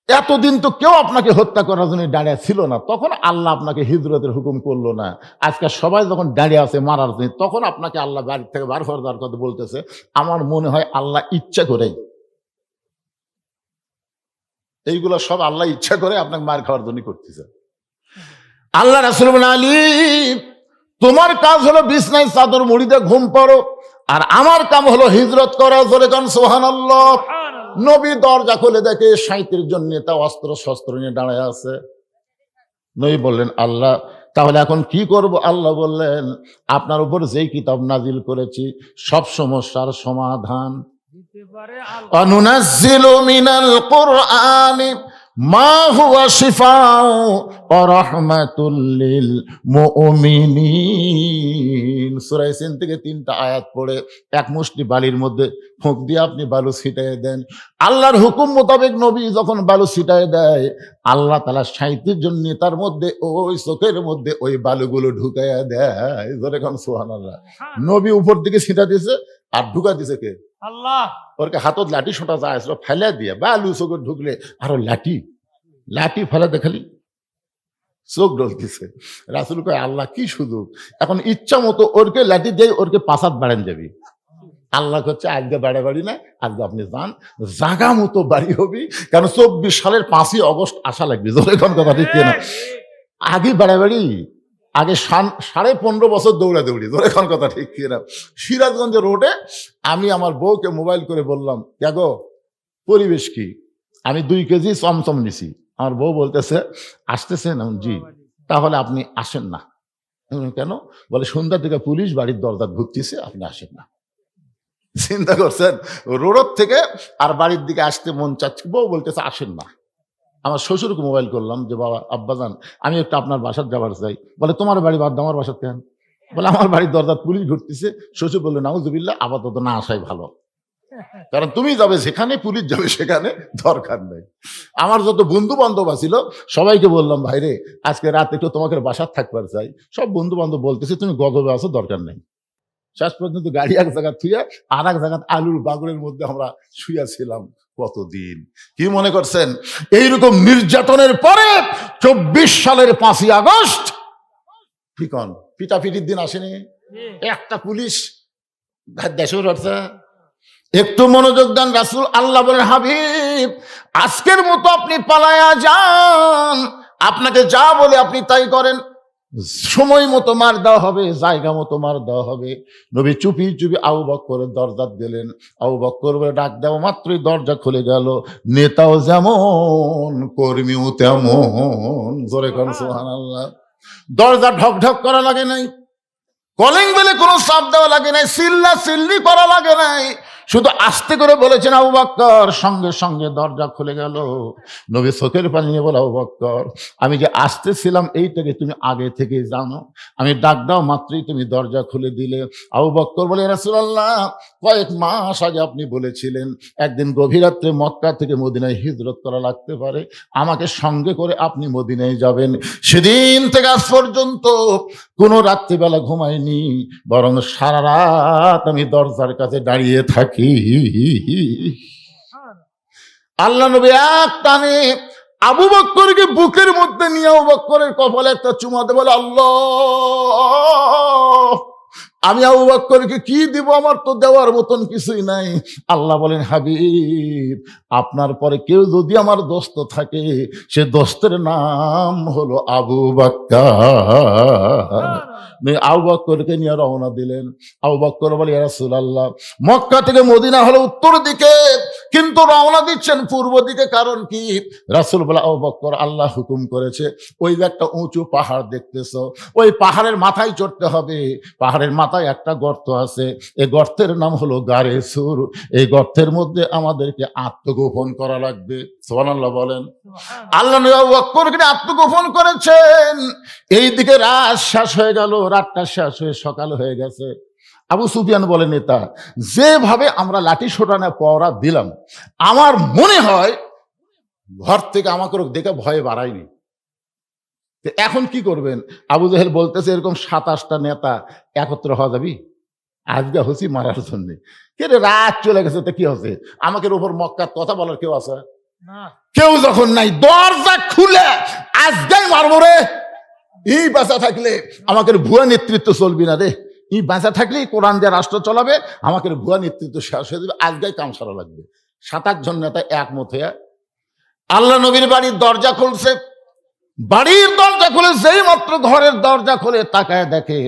এতদিন তো কেউ আপনাকে হত্যা করার জন্য দাঁড়িয়ে ছিল না, তখন আল্লাহ আপনাকে হিজরতের হুকুম করলো না। আজকে সবাই যখন দাঁড়িয়ে আছে মারার জন্য, তখন আপনাকে আল্লাহ বাড়ির থেকে বার করে দেওয়ার কথা বলতেছে। আমার মনে হয় আল্লাহ ইচ্ছা করেই, এইগুলো সব আল্লাহ ইচ্ছা করে আপনাকে মার খাওয়ার জন্য করতেছে। আল্লাহ রাসূল বলেন, আলী তোমার কাজ হলো বিছনায় চাদর মুড়িতে ঘুম পড়ো, আর আমার কাম হলো হিজরত করা। জোরে কান সুবহানাল্লাহ। নবী দরজা খুলে দেখে 37 জন নেতা অস্ত্র শস্ত্র নিয়ে দাঁড়ায় আছে। নবী বললেন, আল্লাহ তাহলে এখন কি করব? আল্লাহ বললেন, আপনার উপর যেই কিতাব নাজিল করেছি সব সমস্যার সমাধান। অনুনাজ্জিলু মিনাল কুরআনি মা হুয়া শিফাউ ওয়া রাহমাতুল লিল মুমিনিন। সূরা ইয়াসিন থেকে 3টা আয়াত পড়ে এক মুষ্টি বালির মধ্যে ফুঁক দিয়ে আপনি বালু ছিটায় দেন। আল্লাহর হুকুম মোতাবেক নবী যখন বালু ছিটায় দেয়, আল্লাহ তাআলা 37 জন নেতার মধ্যে ওই চোখের মধ্যে ওই বালুগুলো ঢুকাইয়া দেয়। জোরে কোন সুবহানাল্লাহ। নবী উপর দিকে ছিটা দিয়েছে, আর ঢুকা দিছে কে? আল্লাহ। ওরকে হাতত লাঠি সোটা যায় ফেলে দিয়ে বালু চোখে ঢুকলে আরো লাঠি ফেলে দেখালি চোখ ডলতেছে। রাসূল কয়, আল্লাহ কি সুযোগ, এখন ইচ্ছা মতো ওরকে লাঠি দিয়ে ওরকে পাসাদ বাড়ান যাবি। আল্লাহ হচ্ছে আজকে বাড়ি না, আজকে আপনি যান, জাগা মতো বাড়ি হবি, কারণ 24 সালের 5ই অগস্ট আসা লাগবে। যখন কথা ঠিক না, আগে বাড়ি আগে 15.5 বছর দৌড়াদৌড়ি। যখন কথা ঠিক না, সিরাজগঞ্জ রোডে আমি আমার বউকে মোবাইল করে বললাম, দেখো পরিবেশ কি, আমি 2 কেজি চমচম নিছি। আমার বউ বলতেছে, আসতেছেন? জি। তাহলে আপনি আসেন না। কেন? বলে সন্ধ্যার দিকে পুলিশ বাড়ির দরজা ঢুকতেছে, আপনি আসেন না। চিন্তা করছেন, রোড থেকে আর বাড়ির দিকে আসতে মন চাচ্ছে, বউ বলতেছে আসেন না। আমার শ্বশুরকে মোবাইল করলাম যে, বাবা আব্বাজান আমি একটু আপনার বাসার যাবার চাই। বলে তোমার বাড়ি বাদ আমার বাসার কেন? বলে আমার বাড়ির দরজা পুলিশ ঘুরতেছে। শ্বশুর বললো, নাউজুবিল্লাহ, আপাতত না আসাই ভালো, কারণ তুমি যাবে যেখানে পুলিশ যাবে সেখানে দরকার নেই। আমার যত বন্ধু বান্ধব আছিল সবাইকে বললাম, ভাইরে আজকে রাত একটু তোমাকে বাসার থাকবার চাই। সব বন্ধু বান্ধব বলতেছে তুমি গজবে আছো, দরকার নেই। শেষ পর্যন্ত গাড়ি এক জায়গা থুইয়া আর এক জায়গা আলুর বাগুড়ের মধ্যে আমরা শুয়েছিলাম কতদিন। কি মনে করছেন এইরকম নির্যাতনের পরে 24 সালের 5ই আগস্ট কি কন পিটাপিটির দিন আসেনি? একটা পুলিশ দেশের অর্থে একটু মনোযোগ দেন। রাসূল আল্লাহ বলেন, হাবিব আজকের মতো আপনি পালায়া যান, আপনাকে যা বলে আপনি তাই করেন, সময় মতো মার দেওয়া হবে, জায়গা মতো মার দেওয়া হবে। নবী চুপি চুপি আবু বকরের দরজা দিলেন। আবু বকর বলে ডাক দেওয়া মাত্রই দরজা খুলে গেল। নেতাও যেমন কর্মীও তেমন। জোরে কোন সুবহানাল্লাহ। দরজা ঢক ঢক করা লাগে নাই, কলিং বেলে কোনো চাপ দেওয়া লাগে নাই, চিল্লা চিল্লি করা লাগে নাই, শুধু আস্তে করে বলেছেন আবু বকর, সঙ্গে সঙ্গে দরজা খুলে গেল। নবী চোখের পানি নিয়ে বলে, আবু বকর আমি যে আসতেছিলাম এইটাকে তুমি আগে থেকে জানো, আমি ডাক দাও মাত্রই তুমি দরজা খুলে দিলে। আবু বকর বলে, রাসূলুল্লাহ কয়েক মাস আগে আপনি বলেছিলেন একদিন গভীর রাত্রে মক্কা থেকে মদিনায় হিজরত করা লাগতে পারে, আমাকে সঙ্গে করে আপনি মদিনায় যাবেন। সেদিন থেকে আজ পর্যন্ত কোনো রাত্রিবেলা ঘুমাইনি, বরং সারা রাত আমি দরজার কাছে দাঁড়িয়ে থাকি। আল্লাহ নবী এক টানে আবু বকরকে বুকের মধ্যে নিয়ে আবু বকরের কপালে একটা চুমা দিয়ে বলে, আল্লাহ আমি আবু বকরকে কি দিব, আমার তো দেওয়ার মতন কিছুই নাই। আল্লাহ বলেন, হাবিব, আপনার পরে কেউ যদি আমার দোস্ত থাকে, সে দোস্তের নাম হলো আবু বকর। আবু বকরকে নিয়ে রওনা দিলেন। আবু বকর বলে, ইয়া রাসূলুল্লাহ, মক্কা থেকে মদিনা হলো উত্তর দিকে, কিন্তু রওনা দিচ্ছেন পূর্ব দিকে, কারণ কি? রাসূল বলে, আবু বকর, আল্লাহ হুকুম করেছে, ওই যে একটা উঁচু পাহাড় দেখতেছো, ওই পাহাড়ের মাথায় চড়তে হবে। পাহাড়ের মাথায় একটা গর্ত আছে, এই গর্তের নাম হলো গারে সুর। এই গর্তের মধ্যে আমাদেরকে আত্মগোপন করা লাগবে। সুবহানাল্লাহ বলেন। আল্লাহ নবী আবু বকরকে আত্মগোপন করেছেন। এইদিকে রাত শেষ হয়ে গেল, রাতটা শেষ হয়ে সকাল হয়ে গেছে। আবু সুফিয়ান বলে, নেতা, যেভাবে আমরা লাঠি সোটানো পহরা দিলাম, আমার মনে হয় ঘর থেকে আমাকে দেখে ভয়ে বাড়ায়নি। এখন কি করবেন? আবু জেহেল বলতেছে, এরকম 27টা নেতা একত্র হওয়া যাবি আজকে হচ্ছি মারার জন্য। কে রে, রাত চলে গেছে, তো কি হচ্ছে? আমাকে উপর মক্কার কথা বলার কেউ আছে? কেউ যখন নাই, দরজা খুলে আজকেই মারবো রে। এই বাঁচা থাকলে আমাকে ভুয়া নেতৃত্ব চলবি না রে। এই বাঁচা থাকলে কোরআন দিয়ে রাষ্ট্র চলাবে, আমাকে ভুয়া নেতৃত্ব শেষ হয়ে যাবে, আজকেই কাম সারা লাগবে। 7-8 জন নেতা একমত হয়ে আল্লাহ নবীর বাড়ির দরজা খুলছে। বাড়ির দরজা খুলে যেই মাত্র ঘরের দরজা খুলে তাকায় দেখে,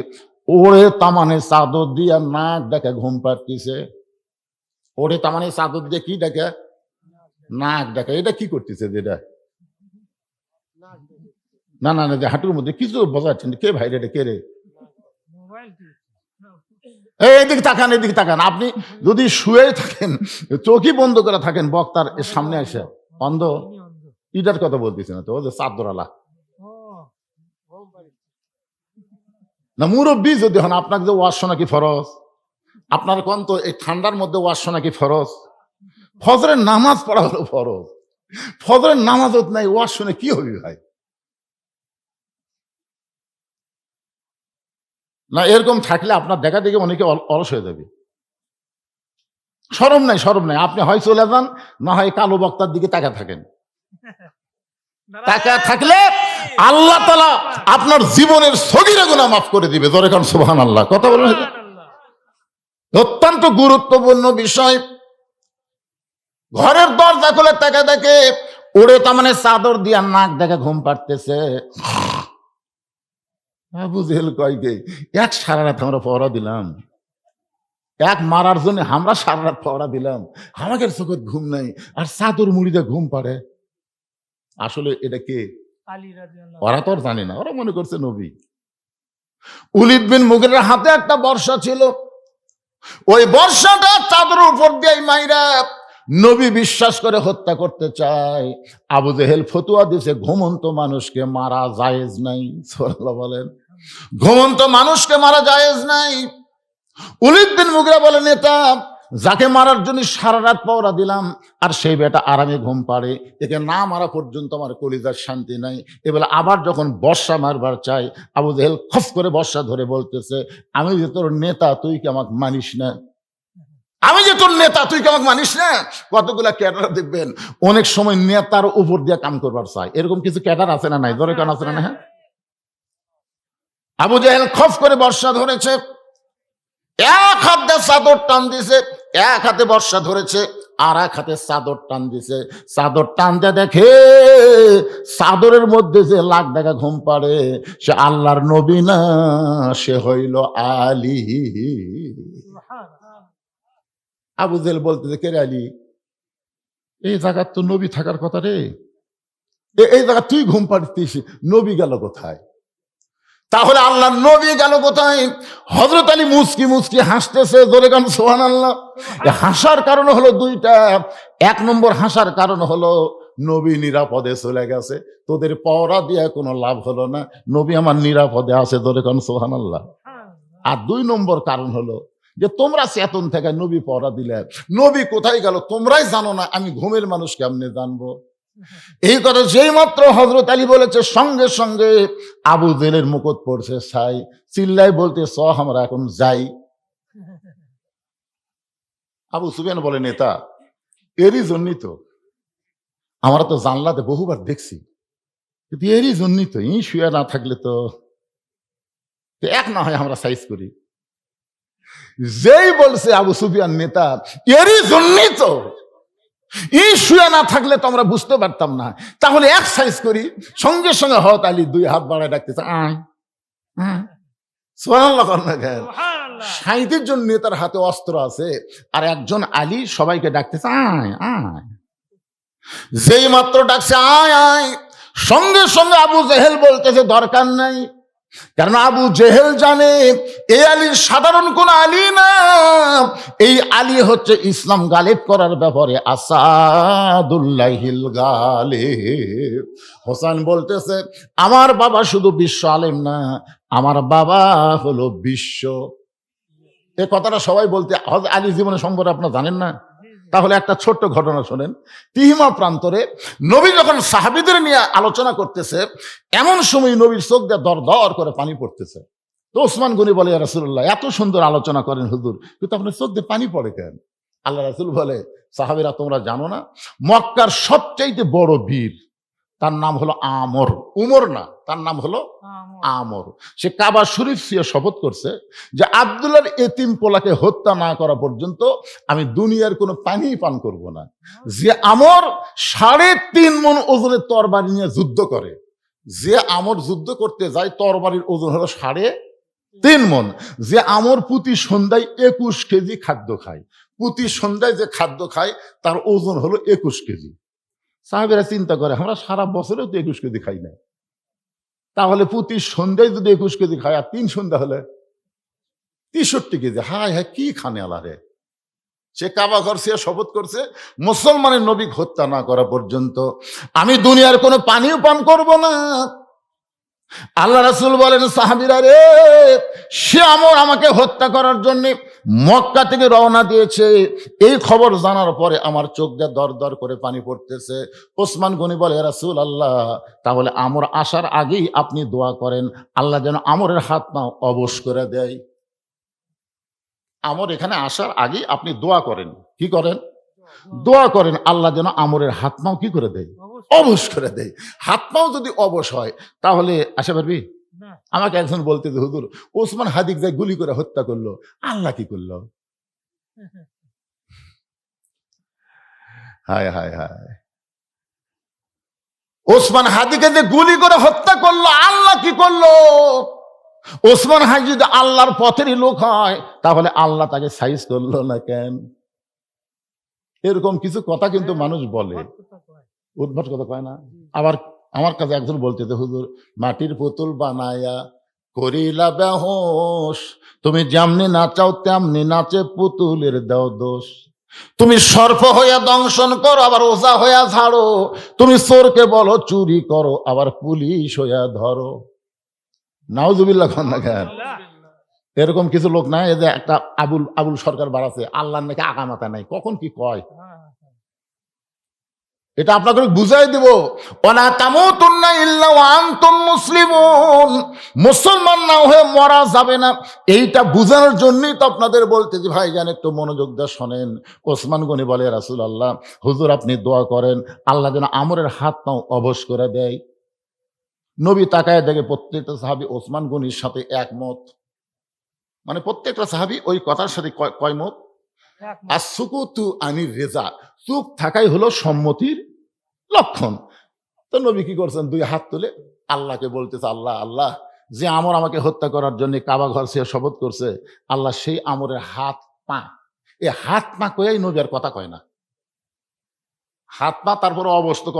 ওরে তামানে চাদর দিয়ে নাক দেখে ঘুম পাড়তিছে। ওরে তামানে চাদর দিয়ে কি দেখে? নাক দেখে। এটা কি করতেছে? যেটা না না না, যে হাঁটুর মধ্যে কিছু বোঝাচ্ছেন, কে ভাই রে, কে রে? এইদিকে তাকান, এদিকে তাকান। আপনি যদি শুয়ে থাকেন, চোখই বন্ধ করে থাকেন, বক্তার সামনে এসে অন্ধ, ইটার কথা বলতেছি না তো, ও যে চাদরালা না, মুরব্বী যদি হন, আপনাকে যে ওয়াজ শোনা কি ফরজ? আপনার কোন তো এই ঠান্ডার মধ্যে ওয়াজ শোনা কি ফরজ? ফজরের নামাজ পড়া হলো ফরজ। ফজরের নামাজও নাই, ওয়াজ শুনে কি হবে ভাই? না, এরকম থাকলে আপনার দেখা দেখে অনেকে অলস হয়ে যাবে। শরম নাই, শরম নাই। আপনি হয় চলে যান, না হয় কালো বক্তার দিকে তাকা থাকেন। তাকা থাকলে আল্লাহ তাআলা আপনার জীবনের সগীরা গুনাহ মাফ করে দিবে। জোরে কান সুবহানাল্লাহ। কথা বলেন। অত্যন্ত গুরুত্বপূর্ণ বিষয়। ঘরের দরজা খুলে তাকা দেখে, ওরে তার মানে চাদর দিয়া নাক দেখে ঘুম পাড়তেছে। আবু জেহেল কয়, গে এক সারা রাত আমরা পহরা দিলাম, এক মারার জন্য আমরা সারা রাত পহরা দিলাম, আমাদের চোখে ঘুম নাই, আর চাদর মুড়িতে ঘুম পাড়ে। আসলে এটা কে? ওরা তো আর জানে না, ওরা মনে করছে নবী। উলিদ বিন মুগিরার হাতে একটা বর্শা ছিল, ওই বর্শাটা চাদরের উপর দিয়ে মাইরা নবী বিশ্বাস করে হত্যা করতে চায়। আবু জেহেল ফতুয়া দিছে, ঘুমন্ত মানুষকে মারা জায়েজ নাই। সুবহানাল্লাহ বলেন। ঘুমন্ত মানুষকে মারা জায়েজ নাই। উলিদ বিন মুগিরা বলে, নেতা, যাকে মারার জন্য সারা রাত পহরা দিলাম, আর সেই বেটা আরামে ঘুম পাড়ে, একে না মারা পর্যন্ত আমার কলিজার শান্তি নাই। এবেলা আবার যখন বর্ষা মারবার চাই, আবু জেহেল খফ করে বর্ষা ধরে বলতেছে, আমি যে তোর নেতা, তুই কি আমাকে মানিস না? আমি যে তোর নেতা, তুই কি আমাকে মানিস না? কতগুলা ক্যাডার দেখবেন অনেক সময় নেতার উপর দিয়ে কাম করবার চাই। এরকম কিছু ক্যাডার আছে না নাই? ধরে কান আছে না? হ্যাঁ। আবু জেহেল খফ করে বর্ষা ধরেছে, এক হাত দিয়ে চাদর টান দিছে, এক হাতে বর্ষা ধরেছে, আর এক হাতে চাদর টান দিছে। চাদর টানতে দেখে চাদরের মধ্যে যে লাখ দেখা ঘুম পাড়ে, সে আল্লাহর নবী না, সে হইল আলী। আবু জেহেল বলতেছে, কে রে আলী? এই জায়গার তো নবী থাকার কথা রে, এই জায়গা তুই ঘুম পাড়তিস, নবী গেল কোথায়? তাহলে আল্লাহ নবী গেল কোথায়? হযরত আলী মুচকি মুচকি হাসতেছে। জোরে গান সুবহানাল্লাহ। হাসার কারণ হলো দুইটা। এক নম্বর হাসার কারণ হলো, নবী নিরাপদে চলে গেছে, তোদের পহরা দিয়ে কোনো লাভ হলো না, নবী আমার নিরাপদে আছে। জোরে গান সুবহানাল্লাহ। আর 2 নম্বর কারণ হলো যে তোমরা চেতন থেকে নবী পহরা দিলে, নবী কোথায় গেল তোমরাই জানো না, আমি ঘুমের মানুষ কেমনে জানবো? এই কথা যেই মাত্র হযরত আলী বলেছে, সঙ্গে সঙ্গে আবু জেহেলের মুকুট পড়ছে ছাই, চিল্লাই বলতে, চ আমরা এখন যাই। আবু সুফিয়ান বলে, নেতা, এরই জন্যই তো আমরা তো জানলাতে বহুবার দেখছি, কিন্তু এরই জন্যই তো, ই শুয়ে না থাকলে তো এক না হয় আমরা সাইজ করি। যেই বলছে আবু সুফিয়ান নেতা, এরই জন্যই তো এই শুয়ে না থাকলে তো আমরা বুঝতে পারতাম না। তাহলে এক্সারসাইজ করি, সঙ্গে সঙ্গে হত আলী 2 হাত বাড়ায় ডাকতেছে, আয় সুবহানাল্লাহ। সুবহানাল্লাহ। 37 জন নেতার হাতে অস্ত্র আছে, আর একজন আলী সবাইকে ডাকতেছে, আয় আয়। যেই মাত্র ডাকছে আয় আয়, সঙ্গে সঙ্গে আবু জেহেল বলতেছে দরকার নাই। কারণ আবু জেহেল জানে এই আলী সাধারণ কোন আলী না, এই আলী হচ্ছে ইসলাম গালিব করার ব্যাপারে আসাদুল্লাহিল গালিব। হোসেন বলতেছে আমার বাবা শুধু বিশ্ব আলেম না, আমার বাবা হলো বিশ্ব। এ কথাটা সবাই বলতে, হযরত আলী জীবনের সম্পর্কে আপনারা জানেন না? তাহলে একটা ছোট্ট ঘটনা শোনেন। তিহিমা প্রান্তরে নবী যখন সাহাবীদের নিয়ে আলোচনা করতেছে, এমন সময় নবীর চোখ দিয়ে দর দর করে পানি পড়তেছে। তো ওসমান গনি বলে, ইয়া রাসূলুল্লাহ, এত সুন্দর আলোচনা করেন হুজুর, কিন্তু আপনার চোখ দিয়ে পানি পড়ে কেন? আল্লাহ রাসূল বলে, সাহাবীরা তোমরা জানো না, মক্কার সবচাইতে বড় বীর, তার নাম হলো আমর, উমর না, তার নাম হলো আমর। সে কাবা শরীফ ছুঁয়ে শপথ করছে যে আব্দুল্লাহর এতিম পোলাকে হত্যা না করা পর্যন্ত আমি দুনিয়ার কোনো পানি পান করব না। যে আমর 3.5 মণ ওজনের তরবারি নিয়ে যুদ্ধ করে, যে আমর যুদ্ধ করতে যায় তরবারির ওজন হলো 3.5 মণ। যে আমর প্রতি সন্ধ্যায় 21 কেজি খাদ্য খায়, প্রতি সন্ধ্যায় যে খাদ্য খায় তার ওজন হলো 21 কেজি। সাহাবীরা চিন্তা করে, আমরা সারা বছরেও তো 21 কেজি খাই না, তাহলে প্রতি সন্ধ্যায় যদি 21 কেজি খায়, আর 3 সন্ধ্যা হলে 63 কেজি। হায় হায়, কি খানে আলারে। সে কাবা ঘর সে শপথ করছে, মুসলমানের নবী হত্যা না করা পর্যন্ত আমি দুনিয়ার কোনো পানিও পান করব না। আল্লাহ রাসূল বলেন, সাহাবীরা রে, সে আমর আমাকে হত্যা করার জন্য মক্কা থেকে রওনা দিয়েছে। এই খবর জানার পরে আমার চোখ দিয়ে দর দর করে পানি পড়তেছে। ওসমান গনি বলে, ইয়া রাসূলুল্লাহ, তাহলে আমর আসার আগেই আপনি দোয়া করেন আল্লাহ যেন আমরের হাত পা অবশ করে দেয়। আমর এখানে আসার আগেই আপনি দোয়া করেন, কি করেন? দোয়া করেন আল্লাহ যেন আমরের হাত পাও কি করে দেয়? অবশ করে দেয়। হাত পাও যদি অবশ হয় তাহলে আসা পারবি? আমাকে একজন বলতে যে, হুজুর, ওসমান হাদিক যায় গুলি করে হত্যা করলো, আল্লাহ কি করলো? হায় হায় হায়, ওসমান হাদিকে যে গুলি করে হত্যা করলো, আল্লাহ কি করলো? ওসমান হাদি যদি আল্লাহর পথেরই লোক হয়, তাহলে আল্লাহ তাকে সাইজ করলো না কেন? এরকম কিছু কথা কিন্তু মানুষ বলে, উদ্ভট কথা কয় না? আবার আমার কাছে একজন বলতেছে, হুজুর, মাটির পুতুল বানায়া করিলা বেহোশ, তুমি যেমনি নাচাও তেমনি নাচে পুতুলের দাও দোষ। তুমি সর্প হইয়া দংশন করো, আবার ওজা হইয়া ঝাড়ো, তুমি চোরকে বলো চুরি করো, আবার পুলিশ হইয়া ধরো। নাউজুবিল্লাহ খান না কেন? এরকম কিছু লোক নাই, এই যে একটা আবুল সরকার বাড়াছে, আল্লাহর নাকি আগামাতা নাই, কখন কি কয় এটা আপনাকে বুঝাই দিব। ওয়ালা তামুতুন্না ইল্লা ওয়া আনতুম মুসলিমুন, মুসলমান না হয়ে মরা যাবে না, এইটা বুঝানোর জন্যই তো আপনাদের বলতে যে ভাইজান একটু মনোযোগ দিয়ে শোনেন। ওসমান গনি বলে, রাসূলুল্লাহ, হুজুর আপনি দোয়া করেন আল্লাহ যেন আমরের হাত পাও অবশ করে দেয়। নবী তাকায় দেখে প্রত্যেকটা সাহাবী ওসমান গনির সাথে একমত, মানে প্রত্যেকটা সাহাবী ওই কথার সাথে কয় মত? আর সুকুতু আনির রেজা, চুপ থাকাই হলো সম্মতির লক্ষণ। তো নবী কি করছেন? 2 হাত তুলে আল্লাহকে বলতেছে, আল্লাহ আল্লাহ, যে আমর আমাকে হত্যা করার জন্য কাবা ঘর সে শপথ করছে, আল্লাহ সেই আমরের হাত পা, এই হাত পা কয়াই নবী আর কথা কয় না। হাত পা তারপরে অবস্থা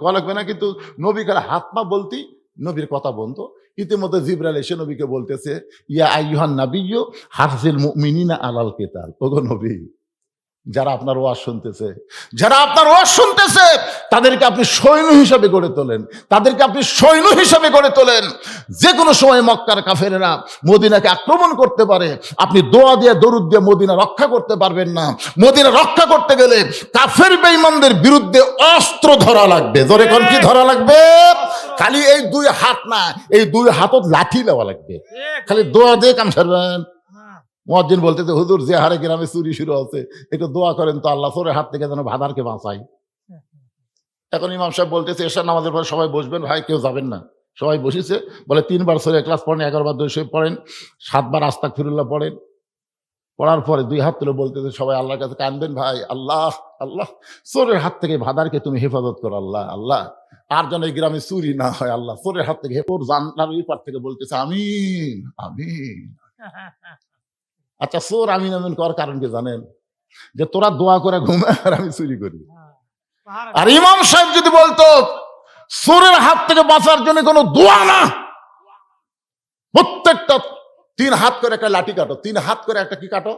গলাগবে না, কিন্তু নবী কার হাত পা বলতেই নবীর কথা বন্ধ। ইতিমধ্যে জিবরাইল এসে নবীকে বলতেছে, ইয়া আইয়ুহান নাবিয়্যু হারজিল মুমিনিনা আলাল কিতাল, ওগো নবী, যারা আপনার ওয়াজ শুনতেছে, যারা আপনার ওয়াজ শুনতেছে, তাদেরকে আপনি সৈন্য হিসাবে গড়ে তোলেন, তাদেরকে আপনি সৈন্য হিসাবে গড়ে তোলেন। যে কোনো সময় মক্কার কাফেরেরা মদিনাকে আক্রমণ করতে পারে, আপনি দোয়া দিয়ে দরুদ দিয়ে মদিনা রক্ষা করতে পারবেন না। মদিনা রক্ষা করতে গেলে কাফের বেঈমানদের বিরুদ্ধে অস্ত্র ধরা লাগবে। জোরে কোন কি ধরা লাগবে? খালি এই 2 হাত না, এই 2 হাতত লাঠি দেওয়া লাগবে। খালি দোয়া দিয়ে কাম সারবেন। মুয়াজ্জিন বলতেছে, হুজুর, যে হারে গ্রামে চুরি শুরু আছে, একটু দোয়া করেন তো আল্লাহ চোরের হাত থেকে যেন ভাদারকে বাঁচাই। এখন ইমাম সাহেব বলতেছে, এশার নামাজের পরে সবাই বসবেন। ভাই, কেউ যাবেন না। সবাই বসেছে, বলে 3 বার সূরা ইখলাস পড়েন, 11 বার দরুদ শরীফ পড়েন, 7 বার আস্তাগফিরুল্লাহ পড়েন। পড়ার পরে দুই হাত তুলে বলতেছে সবাই আল্লাহর কাছে কাঁদবেন, ভাই আল্লাহ আল্লাহ চোরের হাত থেকে ভাদারকে তুমি হেফাজত করো আল্লাহ আল্লাহ, আর যেন এই গ্রামে চুরি না হয় আল্লাহ, চোরের হাত থেকে ওর জানলার ওই পার থেকে বলতেছে আমিন আমিন। আচ্ছা চোর আমিন আমিন করার কারণ কি জানেন? যে তোরা দোয়া করে ঘুমায় আর আমি চুরি করি। আর ইমাম সাহেব যদি বলতো চোরের হাত থেকে বাঁচার জন্য কোনো দোয়া না, প্রত্যেকটা 3 হাত করে একটা লাঠি কাটো, 3 হাত করে একটা কি কাটো,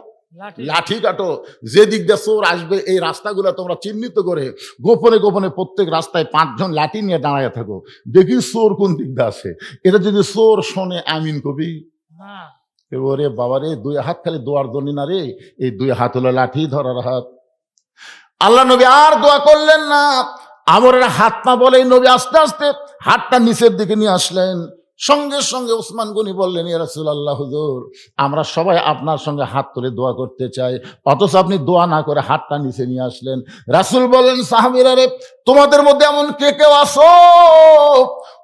লাঠি কাটো, যে দিক দিয়ে চোর আসবে এই রাস্তাগুলো তোমরা চিহ্নিত করে গোপনে গোপনে প্রত্যেক রাস্তায় 5 জন লাঠি নিয়ে দাঁড়ায় থাকো, দেখি চোর কোন দিক দিয়ে আসে। এটা যদি চোর শোনে আমিন কবি? ওরে বাবারে, 2 হাত খালি দোয়ার জন্য না রে, এই 2 হাত হলো লাঠি ধরার হাত। আল্লাহ নবী আর দোয়া করলেন না, আমরের হাত না বলেই নবী আস্তে আস্তে হাতটা নিচের দিকে নিয়ে আসলেন। সঙ্গে সঙ্গে ওসমান গনি বললেন, ইয়া রাসূলুল্লাহ হুজুর, আমরা সবাই আপনার সঙ্গে হাত তুলে দোয়া করতে চাই, অথচ আপনি দোয়া না করে হাতটা নিচে নিয়ে আসলেন। রাসূল বললেন, সাহাবীরা রে, তোমাদের মধ্যে এমন কে কেউ আসো,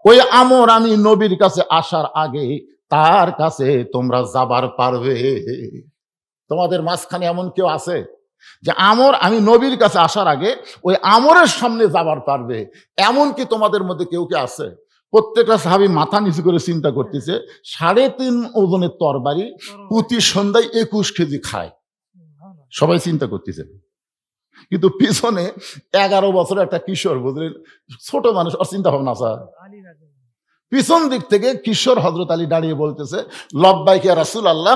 ওই আমর আমি নবীর কাছে আসার আগে তার কাছে তোমরা যাবার পারবে? তোমাদের মাঝখানে এমন কেউ আছে যে আমর আমি নবীর কাছে আসার আগে ওই আমরের সামনে যাবার পারবে? এমন কি তোমাদের মধ্যে কেউ কে আছে? প্রত্যেকটা সাহাবী মাথা নিচু করে চিন্তা করতেছে, 3.5 ওজনের তরবারি প্রতি সন্ধ্যায় 21 কেজি খায়। সবাই চিন্তা করতেছে, কিন্তু পিছনে 11 বছরের একটা কিশোর, বুঝলেন, ছোট মানুষ, আর চিন্তা ভাবনা আছে। পিছন দিক থেকে কিশোর হযরত আলী দাঁড়িয়ে বলতেছে, লব্বাইক ইয়া রাসূলুল্লাহ,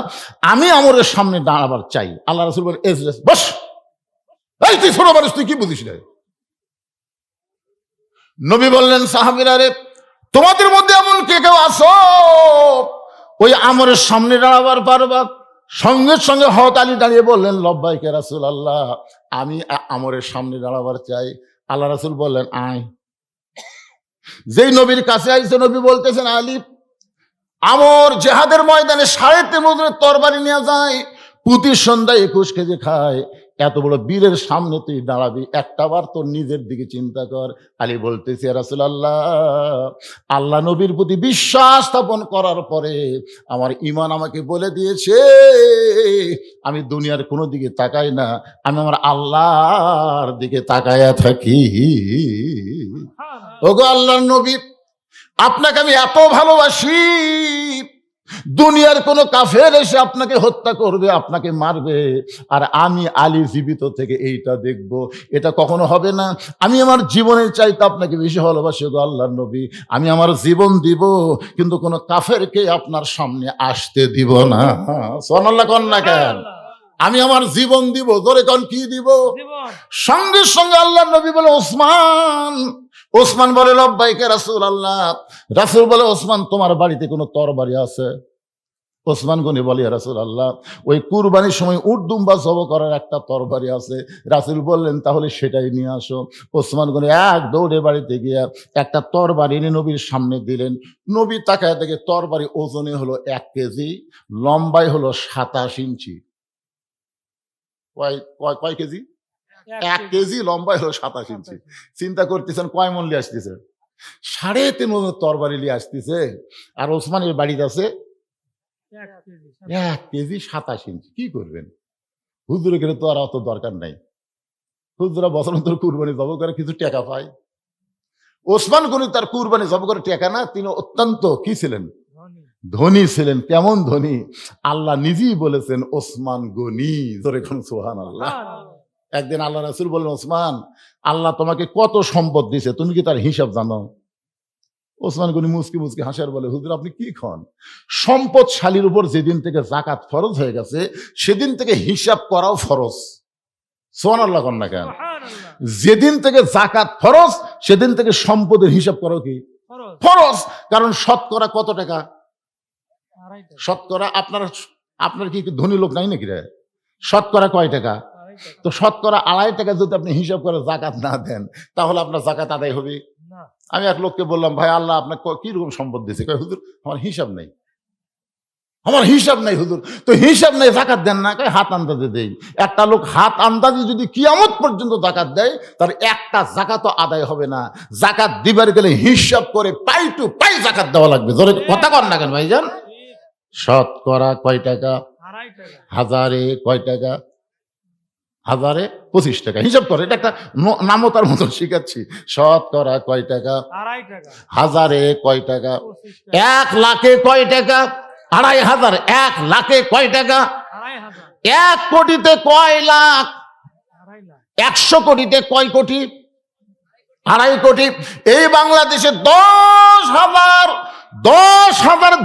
আমি আমরের সামনে দাঁড়াবার চাই। আল্লাহ রাসূল বলেন, এজলেস, বস। এই তুই ছোট মানুষ, তুই কি বুঝিস না? নবী বললেন, সাহাবীরা রে, তোমাদের মধ্যে এমন কে কেউ আসো ওই আমরের সামনে দাঁড়াবার পারবা? সঙ্গে সঙ্গে হযরত আলী দাঁড়িয়ে বললেন, লব্বাইক ইয়া রাসূলুল্লাহ, আমি আমরের সামনে দাঁড়াবার চাই। আল্লাহ রাসূল বললেন, আয়। যেই নবীর কাছে আইছে, নবী বলতেছেন, আলী, আমর জিহাদের ময়দানে 3.5 ওজনের তরবারি নিয়ে যায়, প্রতি সন্ধ্যায় 21 কেজি খায়। এত বড় বীরের সামনে তুই দাঁড়াবি, একটাবার তোর নিজের দিকে চিন্তা কর। আলী বলতেছে, ইয়া রাসূলুল্লাহ, আল্লাহ নবীর প্রতি বিশ্বাস স্থাপন করার পরে আমার ঈমান আমাকে বলে দিয়েছে আমি দুনিয়ার কোনো দিকে তাকাই না, আমি আমার আল্লাহর দিকে তাকায়া থাকি। ওগো আল্লাহর নবী, আপনাকে আমি এত ভালোবাসি, দুনিয়ার কোন কাফের এসে আপনাকে হত্যা করবে, আপনাকে মারবে, আর আমি আলী জীবিত থেকে এইটা দেখব, এটা কখনো হবে না। আমি আমার জীবনের চাইতে আপনাকে বেশি ভালোবাসি গো আল্লাহর নবী, আমি আমার জীবন দিব, কিন্তু কোন কাফেরকে আপনার সামনে আসতে দিব না। সুবহানাল্লাহ কোন না কেন? আমি আমার জীবন দিব, জোরে কোন কি দিব? সঙ্গে সঙ্গে আল্লাহর নবী বলে, ওসমান। ওসমান বলে, লব্বাইক ইয়া রাসূলুল্লাহ। রাসূল বলে, ওসমান, তোমার বাড়িতে কোনো তরবারি আছে? ওসমান গনি বলে, ইয়া রাসূলুল্লাহ, ওই কুরবানির সময় উট দুম্বা জব করার একটা তরবারি আছে। রাসূল বললেন, তাহলে সেটাই নিয়ে আসো। ওসমান গনি এক দৌড়ে বাড়িতে গিয়া একটা তরবারি এনে নবীর সামনে দিলেন। নবী তাকায় দেখে তরবারি ওজনে হলো 1 কেজি, লম্বায় হলো 27 ইঞ্চি। কয় কেজি? 1 কেজি, লম্বায় হলো 27 ইঞ্চি। চিন্তা করতেছেন কয় মন লিয়ে আসতেছে? 3.5 মনের তরবারি লিয়ে আসতেছে, আর ওসমানের বাড়িতে আছে 1 কেজি 27 ইঞ্চি। কি করবেন? হুজুরের গেলে তো আর অত দরকার নাই, হুজুরা বছর অন্তর কুরবানি জব করে কিছু টাকা পায়। ওসমান গনি তার কুরবানি জব করে টাকা না, তিনি অত্যন্ত কি ছিলেন? ধনী ছিলেন। কেমন ধনী? আল্লাহ নিজেই বলেছেন, ওসমান গনি। জোরে কোন সুবহানাল্লাহ। একদিন আল্লাহ রাসূল বললেন, ওসমান, আল্লাহ তোমাকে কত সম্পদ দিয়েছে, তুমি কি তার হিসাব জানো? ওসমান গনি মুচকি মুচকি হাসার বলে, হুজুর আপনি কি খান? সম্পদশালীর উপর যেদিন থেকে যাকাত ফরজ হয়ে গেছে, সেদিন থেকে হিসাব করাও ফরজ। সুবহানাল্লাহ কোন না কেন? যেদিন থেকে যাকাত ফরজ, সেদিন থেকে সম্পদের হিসাব করাও কি ফরজ। কারণ শতকরা কত টাকা? শতকরা আপনার কি ধনী লোক নাই নাকি রে? শতকরা কয় টাকা? তো শতকরা 2.5 টাকা যদি আপনি হিসাব করে যাকাত না দেন, তাহলে আপনার যাকাত আদায় হবে? আমি এক লোককে বললাম, ভাই আল্লাহ আপনাকে কিরকম সম্পদ দিয়েছে? কয়, হুজুর আমার হিসাব নেই, আমার হিসাব নাই হুজুর। তো হিসাব নেই, যাকাত দেন না? কয়, হাত আন্দাজে দেই। একটা লোক হাত আন্দাজে যদি কিয়ামত পর্যন্ত যাকাত দেয়, তার একটা যাকাতও আদায় হবে না। যাকাত দিবার গেলে হিসাব করে পাই টু পাই যাকাত দেওয়া লাগবে। জোরে কথা কর না কেন ভাইজান? শতকরা কয় টাকা? আড়াই টাকা। হাজারে কয় টাকা? হাজারে 25 টাকা। হিসাব করে, এটা একটা নামতার মতন শিখাচ্ছি। শতকরা কয় টাকা? আড়াই টাকা। হাজারে কয় টাকা? 25 টাকা। 1 লাখে কয় টাকা? 2,500। 1 লাখে কয় টাকা? 2,500। 1 কোটিতে কয় লাখ? 2.5 লাখ। 100 কোটিতে কয় কোটি? 2.5 কোটি। এই বাংলাদেশে 10,000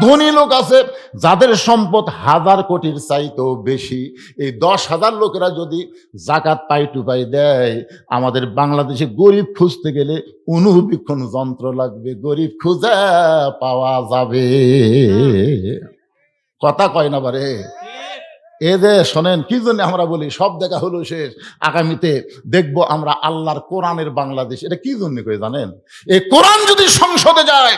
ধনী লোক আছে যাদের সম্পদ 1,000 কোটির চাইতেও বেশি। এই 10,000 লোকেরা যদি জাকাত পাই টুপাই দেয়, আমাদের বাংলাদেশে গরিব খুঁজতে গেলে অনুবীক্ষণ যন্ত্র লাগবে, গরিব খুঁজে পাওয়া যাবে। কথা কয় না বারে? এ যে শোনেন, কি জন্য আমরা বলি সব দেখা হলো শেষ, আগামীতে দেখবো আমরা আল্লাহর কোরআনের বাংলাদেশ। এটা কি জন্য কই জানেন? এই কোরআন যদি সংসদে যায়,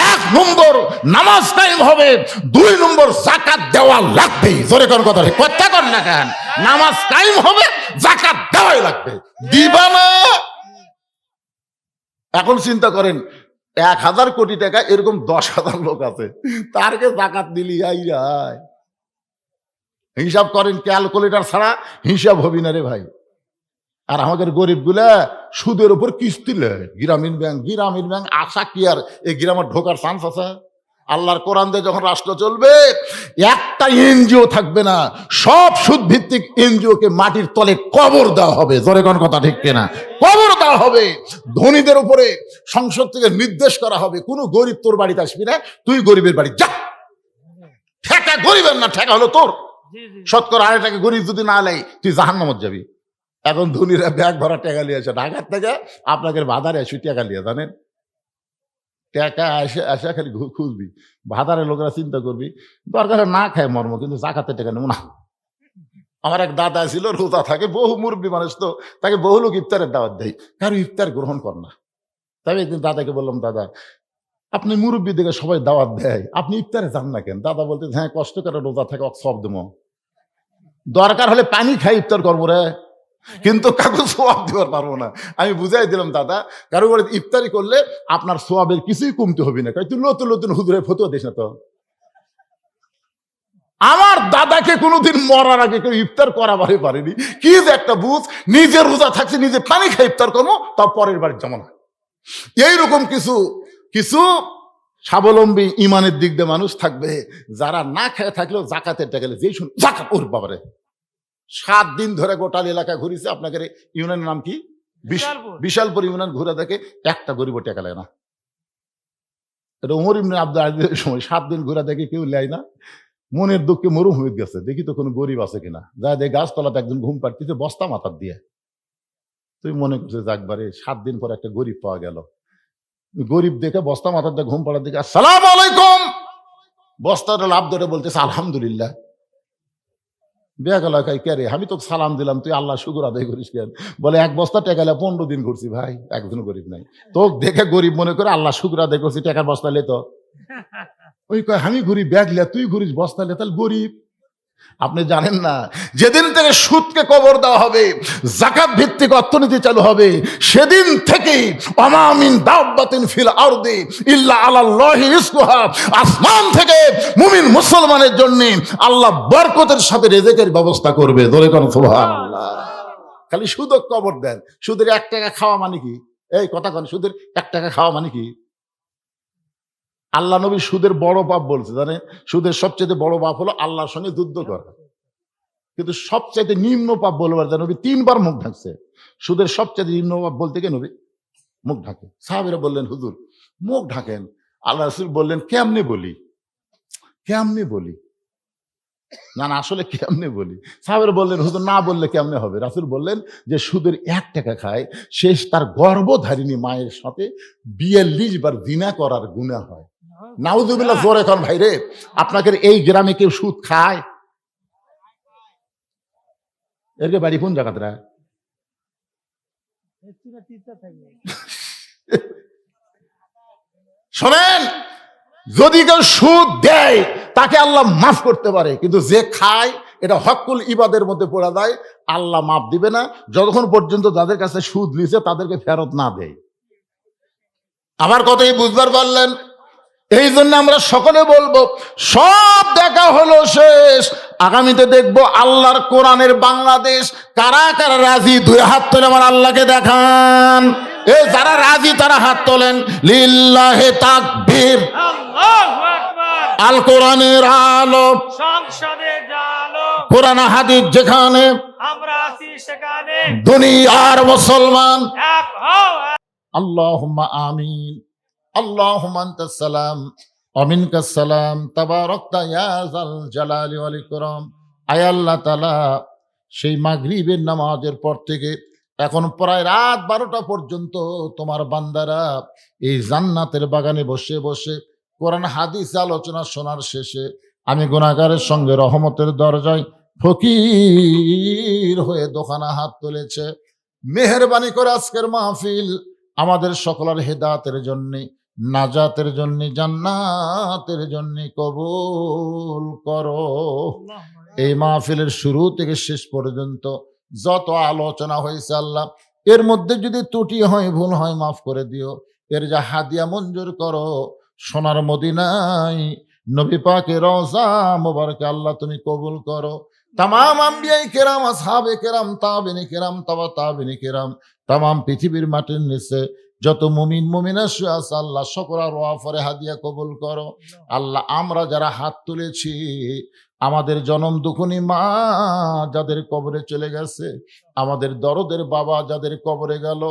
1 নম্বর নামাজ কায়েম হবে, 2 নম্বর যাকাত দেওয়া লাগবে। জোরে কোন কথা কথা কর না কেন? নামাজ কায়েম হবে, যাকাত দেওয়াই লাগবে। দিবা না? এখন চিন্তা করেন, 1,000 কোটি টাকা এরকম 10,000 লোক আছে, তারকে যাকাত দিলি আই হিসাব করেন, ক্যালকুলেটর ছাড়া হিসাব হবি না রে ভাই। আর আমাদের গরিব গুলা সুদের উপর কিস্তি লেয়। গ্রামীণ ব্যাংক আশা কি আর এই গ্রামে ঢোকার চান্স আছে? আল্লাহর কোরআন দিয়ে যখন রাষ্ট্র চলবে, একটা এনজিও থাকবে না, সব সুদ ভিত্তিক এনজিও কে মাটির তলে কবর দেওয়া হবে। জোরে কোন কথা ঠিক কিনা? কবর দেওয়া হবে। ধনীদের উপরে সংসদ থেকে নির্দেশ করা হবে, কোন গরিব তোর বাড়িতে আসবি না, তুই গরিবের বাড়ি যা। ঠেকা গরিবের না, ঠেকা হলো তোর। শতকরা 2.5 টাকা গরিব যদি না লাই, তুই জাহান্নামত যাবি। এখন ধনীরা ব্যাগ ভরা টাকা নিয়ে আসে ঢাকার থেকে, আপনাকে বাজারে আসি টাকা নিয়ে, জানেন? টাকা আসে খালি খুঁজবি, বাজারের লোকেরা চিন্তা করবি দরকার না খায় মর্ম, কিন্তু জাকাতের টাকা নেব না। আমার এক দাদা ছিল, রোজা থাকে, বহু মুরব্বী মানুষ তো, তাকে বহু লোক ইফতারের দাওয়াত দেয়, কারো ইফতার গ্রহণ কর না। তবে একদিন দাদাকে বললাম, দাদা আপনি মুরব্বী দিকে সবাই দাওয়াত দেয়, আপনি ইফতারে যান না কেন? দাদা বলতে, হ্যাঁ কষ্ট করে রোজা থাকে, সব দেবো, দরকার হলে পানি খাই ইফতার করবো রে, কিন্তু কাকু সোয়াব দিবার পারবো না। আমি বুঝাই দিলাম, দাদা কারো বলে ইফতারি করলে আপনার সোয়াবের কিছুই কমতে হবে না, তুই নতুন নতুন হুজুরে ফতুয়া দিস না তো। আমার দাদাকে কোনোদিন মরার আগে কেউ ইফতার করাবারই পারেনি। কি যে একটা বুঝ, নিজে রোজা থাকছে, নিজে পানি খাই ইফতার করবো, তাও পরের বাড়ির জমা না। এইরকম কিছু কিছু স্বাবলম্বী ইমানের দিক দিয়ে মানুষ থাকবে, যারা না খেয়ে থাকলেও জাকাতের টাকা যেই শুন জাকাত, ওর বাবারে 7 দিন ধরে গোটাল এলাকা ঘুরিছে। আপনাদের ইউনিয়নের নাম কি? বিশালপুর ইউনিয়ন। ঘুরে দেখে একটা গরিব টাকা নেয় না। এটা ওমর ইবনে আব্দুল আজিজের সময় 7 দিন ঘুরে দেখে কেউ নেয় না। মনের দুঃখে মরুভূমিতে গেছে, দেখি তো কোনো গরিব আছে কিনা। যা দেখে গাছতলাতে একজন ঘুম পাড়তেছে বস্তা মাথার দিয়ে। তুই মনে করছে যাকবারে 7 দিন পর একটা গরিব পাওয়া গেল। গরিব দেখে বস্তা মাথার দিয়ে ঘুম পাড়ার দিকে, আসসালামু আলাইকুম, বস্তাটা লাভ ধরে বলতেছে আলহামদুলিল্লাহ। বেগালা কাই কে রে, আমি তো সালাম দিলাম, তুই আল্লাহ শুকর আদায় করিস কেন? বলে 1 বস্তা টাকা 15 দিন ঘুরছি ভাই, একজন গরিব নাই। তো দেখে গরিব মনে করে আল্লাহ শুকর আদায় করছি, টাকার বস্তা লে তো। ওই কয় আমি ঘুরি ব্যাগ লে, তুই ঘুরিস বস্তা লে, তাহলে গরিব। আপনি জানেন না, যেদিন থেকে সুদকে কবর দেওয়া হবে, যাকাত ভিত্তিক অর্থনীতি চালু হবে, সেদিন থেকেই ওমা মিন দাব্বাতিন ফিল আরদি ইল্লা আলাল্লাহি রিজকুহা, আসমান থেকে মুমিন মুসলমানের জন্য আল্লাহ বরকতের সাথে রিজিকের ব্যবস্থা করবে। ধরে কোন সুবহানাল্লাহ। খালি সুদক কবর দেন। সুদের 1 টাকা খাওয়া মানে কি? এই কথা কোন, সুদের 1 টাকা খাওয়া মানে কি? আল্লাহ নবী সুদের বড় পাপ বলছে, জানে? সুদের সবচেয়ে বড় পাপ হলো আল্লাহর সঙ্গে যুদ্ধ করা। কিন্তু সবচেয়ে নিম্ন পাপ বলবার নবী 3 বার মুখ ঢাকছে। সুদের সবচেয়ে নিম্ন পাপ বলতে গিয়ে নবী মুখ ঢাকে। সাহাবীরা বললেন, হুজুর মুখ ঢাকেন। আল্লাহ রাসূল বললেন, কেমনে বলি? কেমনে বলি? না না, আসলে কেমনে বলি? সাহাবীরা বললেন, হুজুর না বললে কেমনে হবে? রাসূল বললেন যে সুদের 1 টাকা খায়, শেষ তার গর্ভধারিণী মায়ের সাথে 42 বার জিনা করার গুনাহ হয়। নাউজুবিল্লাহ। জোরে এখন ভাইরে, আপনাদের এই গ্রামে কেউ সুদ খায়? এর বাড়ি কোন জায়গাটা? শোনেন, যদি কেউ সুদ দেয় তাকে আল্লাহ মাফ করতে পারে, কিন্তু যে খায় এটা হকুল ইবাদের মধ্যে পড়া যায়, আল্লাহ মাফ দিবে না যতক্ষণ পর্যন্ত যাদের কাছে সুদ নিছে তাদেরকে ফেরত না দেয়। আমার কথাই বুঝবার পারলেন? এই জন্য আমরা সকলে বলবো, সব দেখা হলো শেষ, আগামীতে দেখবো আল্লাহর কোরআনের বাংলাদেশ। কারা কারা রাজি? দুই হাত তোলে আমার আল্লাহকে দেখান। এ যারা রাজি তারা হাত তোলেন। লিল্লাহে তাকবীর। আল্লাহু আকবার। আল কোরআনের আলো, সংসদে জালো, কোরআন হাদিস যেখানে, আমরা আছি সেখানে। দুনিয়ার মুসলমান। এক হও। আল্লাহুম্মা আমিন। আল্লাহুম্মা আনতাস সালাম ওয়া মিনকাস সালাম, তাবারাকতা ইয়া যাল জালালি ওয়াল ইকরাম। আয় আল্লাহ তাআলা, সেই মাগরিবের নামাজের পর থেকে এখন প্রায় রাত 12টা পর্যন্ত তোমার বান্দারা এই জান্নাতের বাগানে বসে বসে কোরআন হাদিস আলোচনা শোনার শেষে আমি গুনাহগারের সঙ্গে রহমতের দরজায় ফকির হয়ে দোকানা হাত তুলেছে। মেহেরবানি করে আজকের মাহফিল আমাদের সকলের হেদায়েতের জন্য, নাজাতের জন্য, জান্নাতের জন্য কবুল করো। এই মাহফিলের শুরু থেকে শেষ পর্যন্ত যত আলোচনা হয়েছে আল্লাহ, এর মধ্যে যদি ত্রুটি হয়, ভুল হয়, মাফ করে দিও। এর যা হাদিয়া মঞ্জুর করো। সোনার মদিনায় নবী পাকের রওজা মোবারকে আল্লাহ তুমি কবুল করো। তামাম আম্বিয়ায়ে কেরাম, আসহাবে কেরাম, তাবেঈনে কেরাম, তাবা তাবেঈনে কেরাম, তামাম পৃথিবীর মাটির নিচে যত মুমিন মুমিনা শুয়ে আছে আল্লাহ সকলের ওয়াফরে হাদিয়া কবুল করো। আল্লাহ আমরা যারা হাত তুলেছি, আমাদের জনম দুখুনি মা যাদের কবরে চলে গেছে, আমাদের দরদের বাবা যাদের কবরে গেল,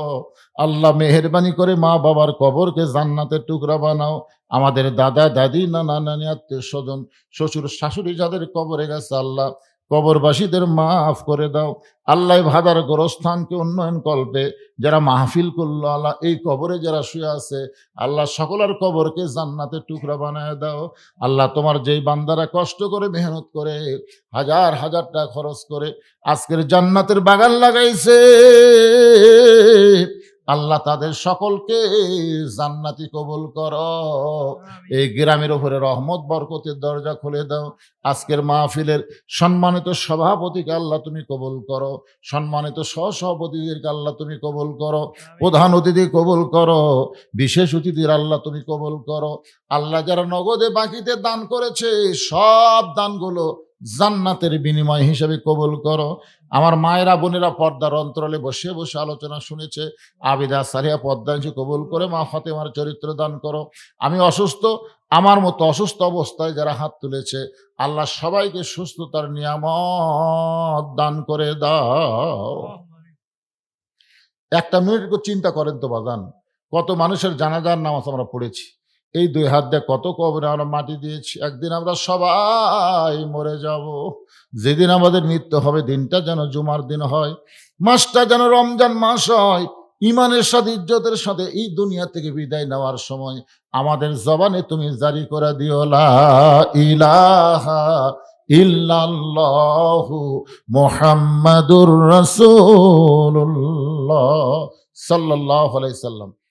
আল্লাহ মেহেরবানি করে মা বাবার কবরকে জান্নাতের টুকরা বানাও। আমাদের দাদা দাদি, নানা নানি, আত্মীয় স্বজন, শ্বশুর শাশুড়ি যাদের কবরে গেছে আল্লাহ কবরবাসীদের মাফ করে দাও। আল্লাহ ভাদার গোরস্থানকে উন্নয়ন কল্পে যারা মাহফিল করলো আল্লাহ, এই কবরে যারা শুয়ে আছে আল্লাহ সকলের কবরকে জান্নাতের টুকরা বানায় দাও। আল্লাহ তোমার যেই বান্দারা কষ্ট করে মেহনত করে হাজার হাজার টাকা খরচ করে আজকের জান্নাতের বাগান লাগাইছে আল্লাহ তাদের সকলকে জান্নাতি কবুল করো। এই গ্রামের উপরে রহমত বরকতের দরজা খুলে দাও। আজকের মাহফিলের সম্মানিত সভাপতিকে আল্লাহ তুমি কবুল করো, সম্মানিত সহসভাপতিদেরকে আল্লাহ তুমি কবুল করো, প্রধান অতিথি কবুল করো, বিশেষ অতিথির আল্লাহ তুমি কবুল করো। আল্লাহ যারা নগদে বাকিতে দান করেছে সব দানগুলো জান্নাতের বিনিময় হিসেবে কবুল করো। আমার মায়েরা বোনেরা পর্দার অন্তরালে বসে বসে আলোচনা শুনেছে, আবিদা সারিয়া পর্দা কবুল করে মা ফাতেমার চরিত্র দান করো। আমি অসুস্থ, আমার মতো অসুস্থ অবস্থায় যারা হাত তুলেছে আল্লাহ সবাইকে সুস্থতার নিয়ামত দান করে দাও। একটা মিনিট চিন্তা করেন তো বাজান, কত মানুষের জানাজার নামাজ আমরা পড়েছি, এই দুই হাত দিয়ে কত কবরে আমরা মাটি দিয়েছি। একদিন আমরা সবাই মরে যাব। যেদিন আমাদের মৃত্যু হবে দিনটা যেন জুমার দিন হয়, মাসটা যেন রমজান মাস হয়। ইমানের সাথে ইজ্জতের সাথে এই দুনিয়া থেকে বিদায় নেওয়ার সময় আমাদের জবানে তুমি জারি করে দিও লা ইলাহা ইল্লাল্লাহু মুহাম্মাদুর রাসূলুল্লাহ সাল্লাল্লাহু আলাইহি সাল্লাম।